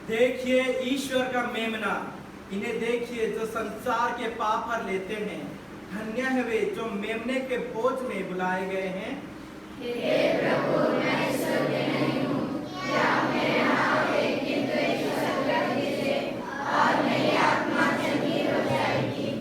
Speaker 4: देखिए ईश्वर का मेमना, इन्हें देखिए जो संसार के पाप पर लेते हैं। धन्य है वे जो मेमने के बोझ में बुलाए गए हैं।
Speaker 7: हे प्रभु, मैं ईश्वर के नहीं हूँ, क्या मेरे यहाँ आए, किंतु एक शब्द कह दीजिए और मेरी आत्मा चंगी हो जाएगी।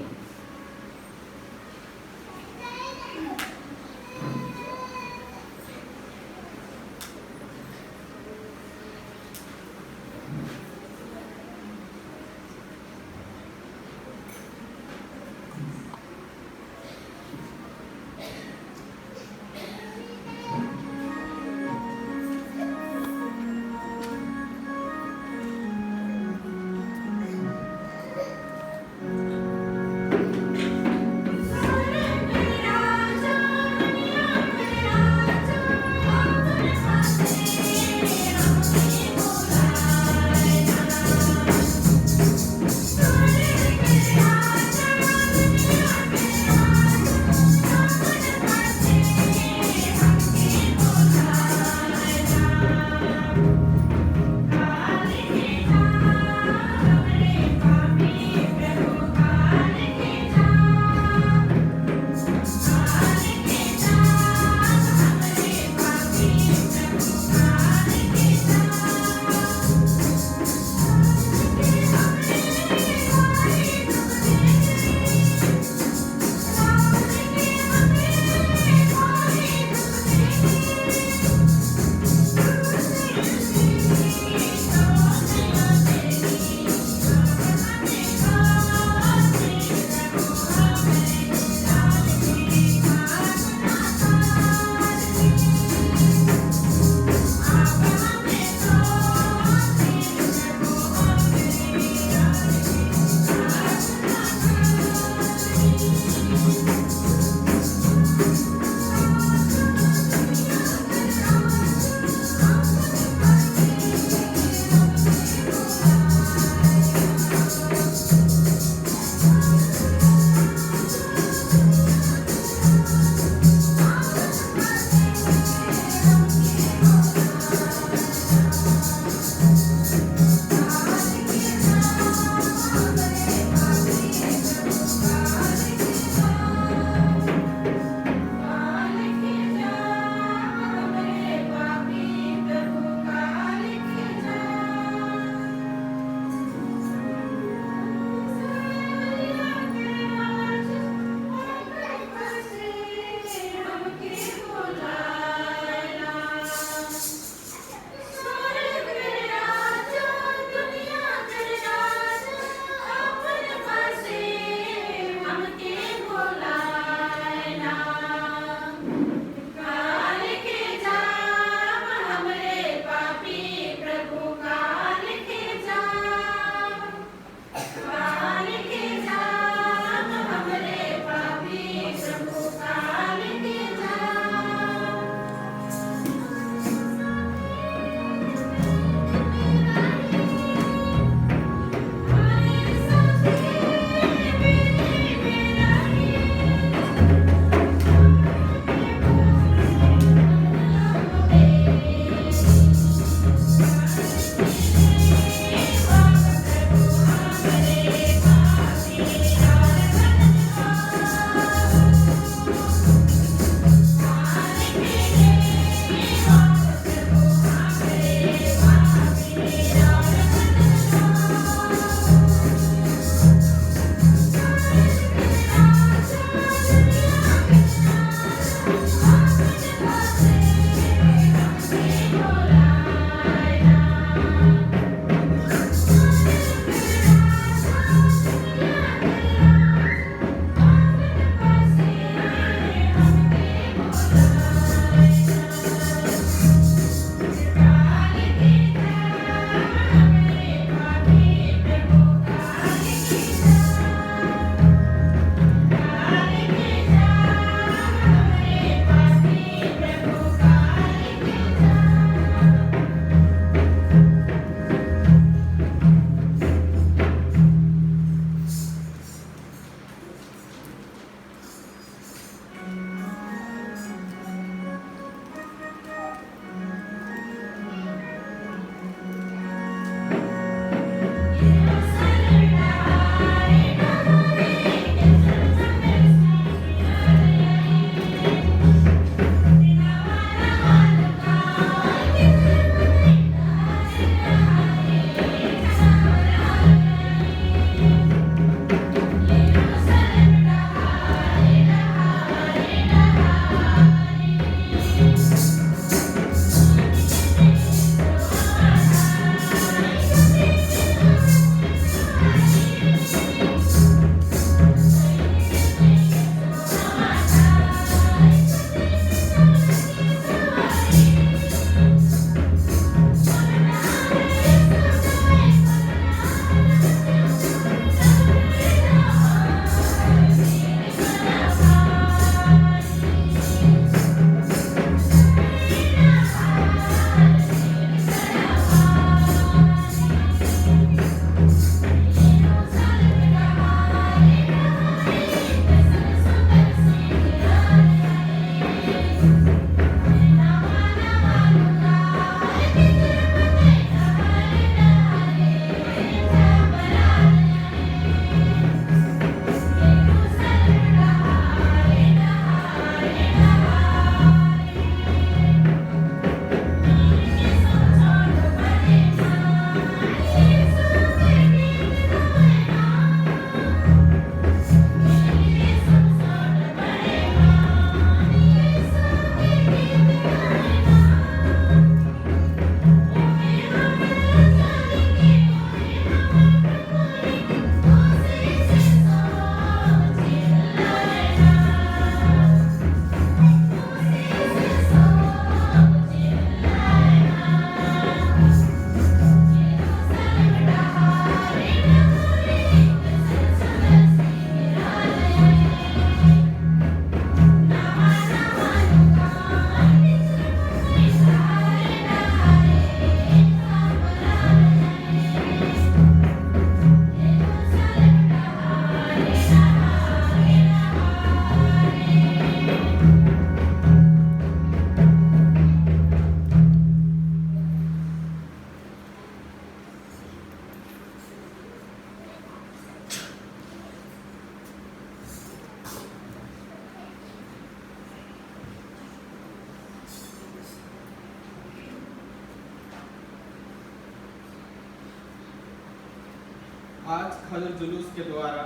Speaker 1: आज खजूर जुलूस के द्वारा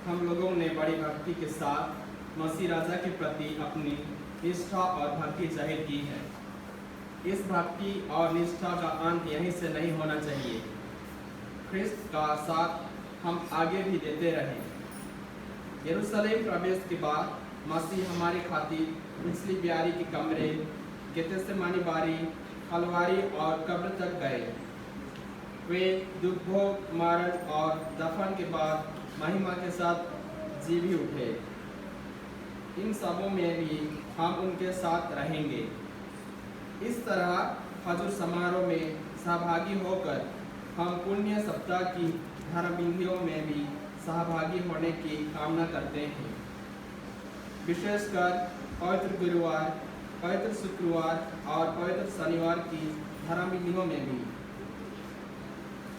Speaker 1: हम लोगों ने बड़ी भक्ति के साथ मसीह राजा के प्रति अपनी निष्ठा और भक्ति जाहिर की है। इस भक्ति और निष्ठा का अंत यहीं से नहीं होना चाहिए। ख्रिस्त का साथ हम आगे भी देते रहें। यरूशलेम प्रवेश के बाद मसीह हमारे खातिर पिछली ब्यारी के कमरे, गेतेसेमानी बारी, कलवारी और कब्र तक गए। वे दुख भोग, मरण और दफन के बाद महिमा के साथ जी भी उठे। इन सबों में भी हम उनके साथ रहेंगे। इस तरह खजूर समारोह में सहभागी होकर हम पुण्य सप्ताह की धर्मविधियों में भी सहभागी होने की कामना करते हैं। विशेषकर पवित्र गुरुवार, पवित्र शुक्रवार और पवित्र शनिवार की धर्मविधियों में भी।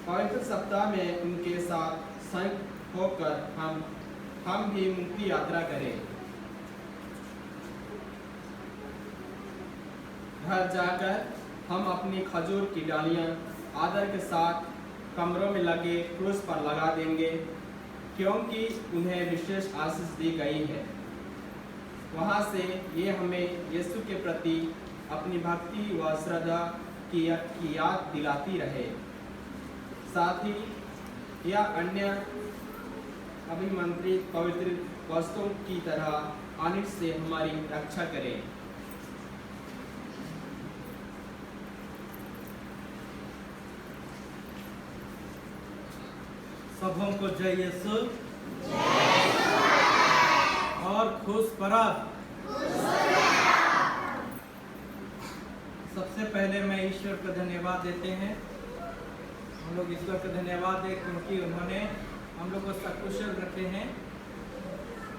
Speaker 1: पवित्र सप्ताह में उनके साथ संयुक्त होकर हम भी मुक्ति यात्रा करें। घर जाकर हम अपनी खजूर की डालियां आदर के साथ कमरों में लगे क्रूस पर लगा देंगे, क्योंकि उन्हें विशेष आशीष दी गई है। वहाँ से ये हमें यीशु के प्रति अपनी भक्ति व श्रद्धा की याद दिलाती रहे। साथ ही यह अन्य अभिमंत्रित पवित्र वस्तुओं की तरह अनिष्ट से हमारी रक्षा करे।
Speaker 2: सबों को जय यीशु और खुश परब। सबसे पहले मैं ईश्वर को धन्यवाद देते हैं। हम लोग ईश्वर को धन्यवाद दें क्योंकि उन्होंने हम लोग को सकुशल रखे हैं।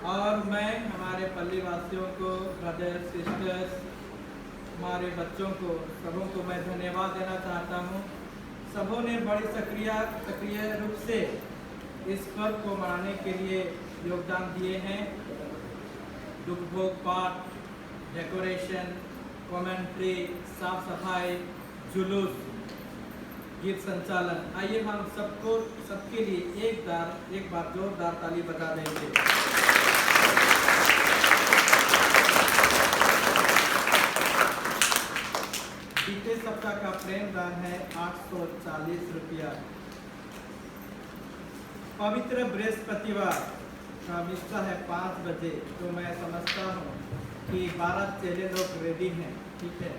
Speaker 2: और मैं हमारे पल्ली वासियों को, ब्रदर्स, सिस्टर्स, हमारे बच्चों को, सबों को मैं धन्यवाद देना चाहता हूँ। सबों ने बड़ी सक्रिय रूप से इस पर्व को मनाने के लिए योगदान दिए हैं। दुख भोग पाठ, डेकोरेशन, कमेंट्री, साफ सफाई, जुलूस, गीत संचालन। आइए हम सबके लिए एक बार जोरदार ताली बजा देंगे। बीते सप्ताह का प्रेम दान है 840 रुपया। पवित्र बृहस्पतिवार का मिस्सा है 5 बजे। तो मैं समझता हूँ कि 12 चेले लोग रेडी हैं। ठीक है,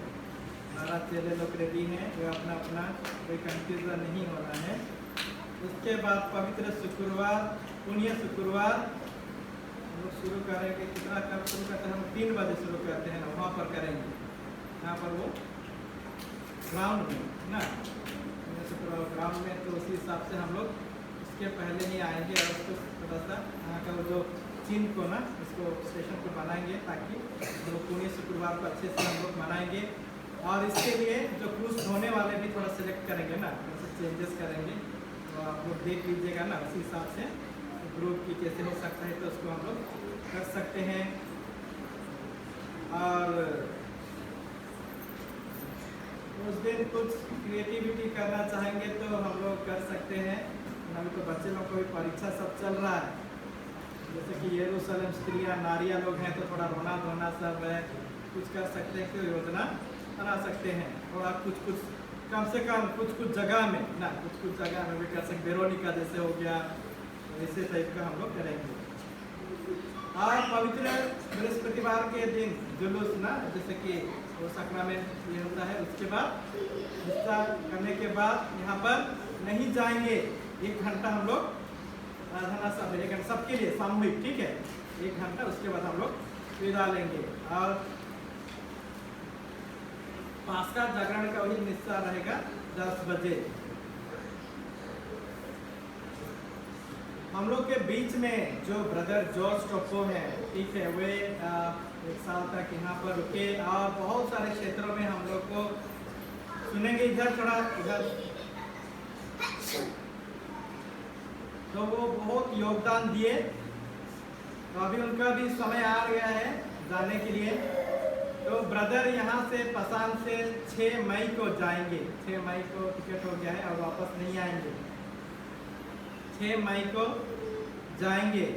Speaker 2: 12 चेले लोग रेडी हैं। वे अपना कोई कंफ्यूजन नहीं होना है। उसके बाद पवित्र शुक्रवार, पुण्य शुक्रवार हम लोग शुरू करेंगे। कितना कब शुरू करते हैं? हम 3 बजे शुरू करते हैं ना, वहाँ पर करेंगे। यहाँ पर वो ग्राउंड में ना, शुक्रवार ग्राउंड में। तो उसी हिसाब से हम लोग उसके पहले ही आएंगे और उसको थोड़ा सा यहाँ का वो जो चिन्ह को ना, उसको स्टेशन को बनाएंगे ताकि हम लोग पुण्य शुक्रवार को अच्छे से हम लोग मनाएंगे। और इसके लिए जो क्रूस होने वाले भी थोड़ा सेलेक्ट करेंगे ना, थोड़ा सा चेंजेस करेंगे। तो आप लोग देख लीजिएगा ना, उसी हिसाब से ग्रुप की कैसे हो सकता है तो उसको हम लोग कर सकते हैं। और उस दिन कुछ क्रिएटिविटी करना चाहेंगे तो हम लोग कर सकते हैं। अभी तो बच्चे लोग को भी परीक्षा सब चल रहा है। जैसे कि यरूशलेम स्त्रियाँ, नारियाँ लोग हैं तो थोड़ा रोना धोना सब है। कुछ कर सकते हैं, कोई योजना बना सकते हैं। थोड़ा कुछ कम से कम कुछ जगह में ना, कुछ जगह में भी कर सकते। वेरोनिका जैसे हो गया, ऐसे टाइप का हम लोग करेंगे। और पवित्र बृहस्पतिवार के दिन जुलूस ना, जैसे कि वो सैक्रामेंट ये होता है। उसके बाद हिस्सा करने के बाद यहाँ पर नहीं जाएंगे। 1 घंटा हम लोग प्रार्थना सब, 1 घंटा सबके लिए सामूहिक। ठीक है, 1 घंटा। उसके बाद हम लोग विदा लेंगे। और पास्का जागरण का वही हिस्सा रहेगा 10 बजे। हम लोग के बीच में जो ब्रदर जॉर्ज टोप्पो हैं, ठीक है, वे 1 साल तक यहाँ पर रुके और बहुत सारे क्षेत्रों में हम लोग को सुनेंगे। इधर थोड़ा इधर, तो वो बहुत योगदान दिए। तो अभी उनका भी समय आ गया है जाने के लिए। तो ब्रदर यहाँ से पसान से 6 मई को जाएंगे। 6 मई को टिकट हो गया है और वापस नहीं आएंगे। 6 मई को जाएंगे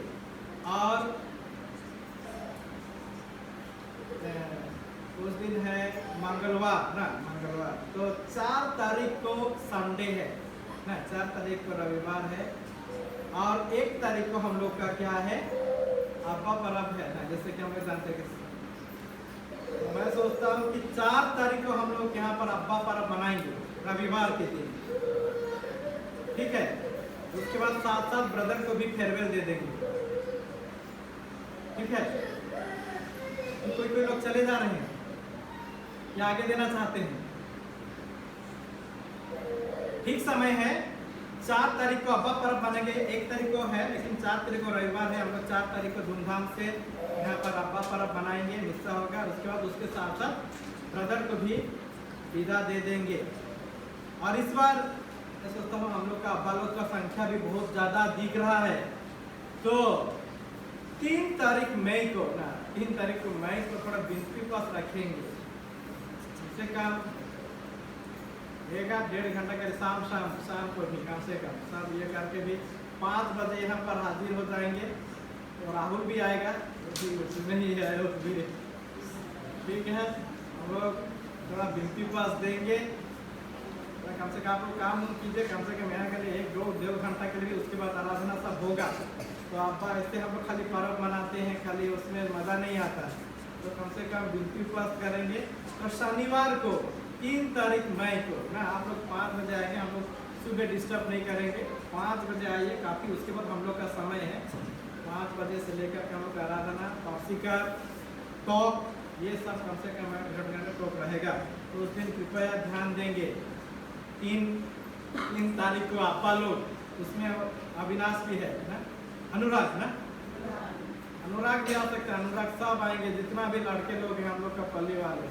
Speaker 2: और उस दिन है मंगलवार ना, मंगलवार तो 4 तारीख को संडे है ना, 4 तारीख को रविवार है और 1 तारीख को हम लोग का क्या है, अब्बा परब है ना, जैसे कि हम लोग जानते हैं। तो मैं सोचता हूँ कि 4 तारीख को हम लोग यहाँ पर अब्बा परब मनाएंगे रविवार के दिन, ठीक है। उसके बाद साथ साथ ब्रदर को भी फेयरवेल दे देंगे, ठीक है। तो कोई लोग चले जा रहे हैं या आगे देना चाहते हैं? ठीक समय है, 4 तारीख को अब्बा पर्व बनेंगे, 1 तारीख को है लेकिन 4 तारीख को रविवार है। हम लोग 4 तारीख को धूमधाम से यहाँ पर अब्बा पर्व बनाएंगे, मिस्सा होगा। उसके बाद उसके साथ साथ ब्रदर को भी विदा दे देंगे। और इस बार मैं सोचता हूँ हम लोग का अब्बा लोग का संख्या भी बहुत ज़्यादा दिख रहा है। तो 3 तारीख मई को ना, 3 तारीख को मई को थोड़ा बिनती पास रखेंगे, से कम 1-1.5 घंटा के शाम को भी कम से कम सब ये करके भी 5 बजे यहाँ पर हाजिर हो जाएंगे। और राहुल भी आएगा, नहीं है वो भी, ठीक है। हम लोग थोड़ा बिनती पास देंगे, कम से कम आप लोग काम कीजिए, कम से कम यहाँ के लिए 1-2 घंटा के लिए, उसके बाद आराधना सब होगा। तो आप ऐसे हम लोग खाली पर्व मनाते हैं, खाली उसमें मज़ा नहीं आता, तो कम से कम बिनती पास करेंगे। और शनिवार को 3 तारीख मई को ना आप लोग 5 बजे आएंगे, हम लोग सुबह डिस्टर्ब नहीं करेंगे, 5 बजे आइए काफ़ी। उसके बाद हम लोग का समय है 5 बजे से लेकर के हम लोग आराधना, वार्षिका, टॉक, ये सब कम से कम 1 घंटे टॉक रहेगा। तो उस दिन कृपया ध्यान देंगे। 3 तारीख को आपा लोग, उसमें अविनाश भी है ना, अनुराग ना, अनुराग भी आ सकते हैं, अनुराग सब आएंगे, जितना भी लड़के लोग हैं हम लोग का पल्ली वाले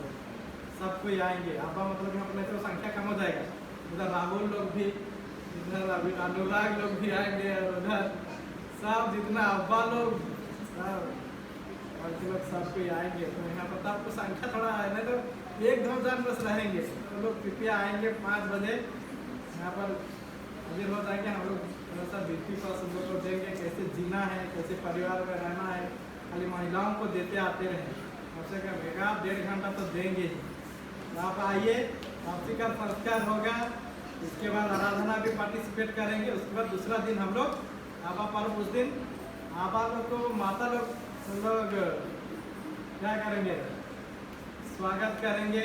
Speaker 2: सब कोई आएंगे। आपा मतलब यहाँ पर तो संख्या कम हो जाएगा, उधर राहुल लोग भी, इधर अनुराग लोग भी आएंगे, और उधर सब जितना अब्बा लोग सब लोग सब कोई आएंगे। तो यहाँ पर आपको संख्या थोड़ा है, नहीं तो 1-2 जन बस रहेंगे। तो लोग कृपया आएंगे 5 बजे यहाँ पर हाजिर हो जाएंगे। हम लोग थोड़ा सा बिनती पास हम लोग को देंगे, कैसे जीना है, कैसे परिवार में रहना है। खाली महिलाओं को देते आते रहें, कम से कम 1-1.5 घंटा तो देंगे ही। तो आप आइए, वापसी का संस्कार होगा, उसके बाद आराधना भी पार्टिसिपेट करेंगे। उसके बाद दूसरा दिन हम लोग आबा पर्व, उस दिन आबा लोग को माता लोग क्या करेंगे, स्वागत करेंगे।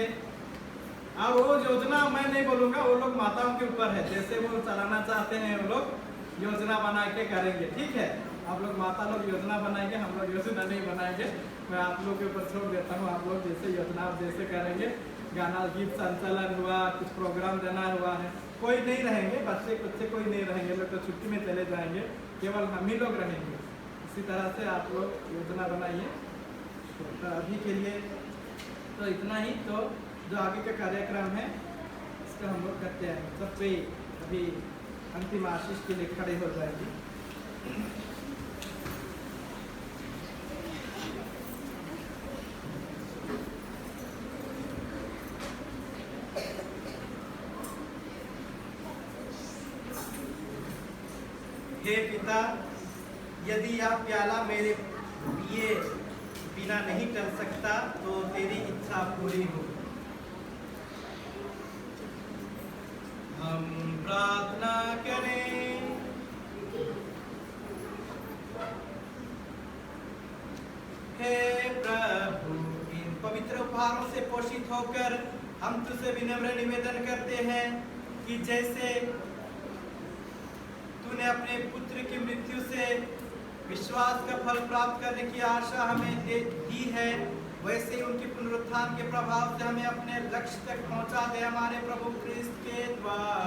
Speaker 2: अब वो योजना मैं नहीं बोलूँगा, वो लोग माताओं के ऊपर है, जैसे वो चलाना चाहते हैं वो लोग योजना बना के करेंगे, ठीक है। आप लोग माता लोग योजना बनाएंगे, हम लोग योजना नहीं बनाएंगे। मैं आप लोग के ऊपर छोड़ देता हूँ, आप लोग जैसे योजना जैसे करेंगे। गाना गीत संचालन हुआ, कुछ प्रोग्राम देना हुआ है, कोई नहीं रहेंगे, बच्चे कोई नहीं रहेंगे, लोग तो छुट्टी में चले जाएंगे, केवल हम ही लोग रहेंगे। इसी तरह से आप लोग योजना बनाइए। तो अभी के लिए तो इतना ही। तो जो आगे का कार्यक्रम है इसका हम लोग करते हैं। सब पे अभी अंतिम आशीष के लिए खड़े हो जाएंगे। हे पिता, यदि यह प्याला मेरे पिए बिना नहीं टल सकता, तो तेरी इच्छा पूरी हो। हम प्रार्थना करें। हे प्रभु, इन पवित्र उपहारों से पोषित होकर हम तुझसे विनम्र निवेदन करते हैं कि जैसे तूने अपने पुत्र की मृत्यु से विश्वास का फल प्राप्त करने की आशा हमें दी है, वैसे ही उनके पुनरुत्थान के प्रभाव से हमें अपने लक्ष्य तक पहुंचा दे, हमारे प्रभु क्रिस्त के द्वारा।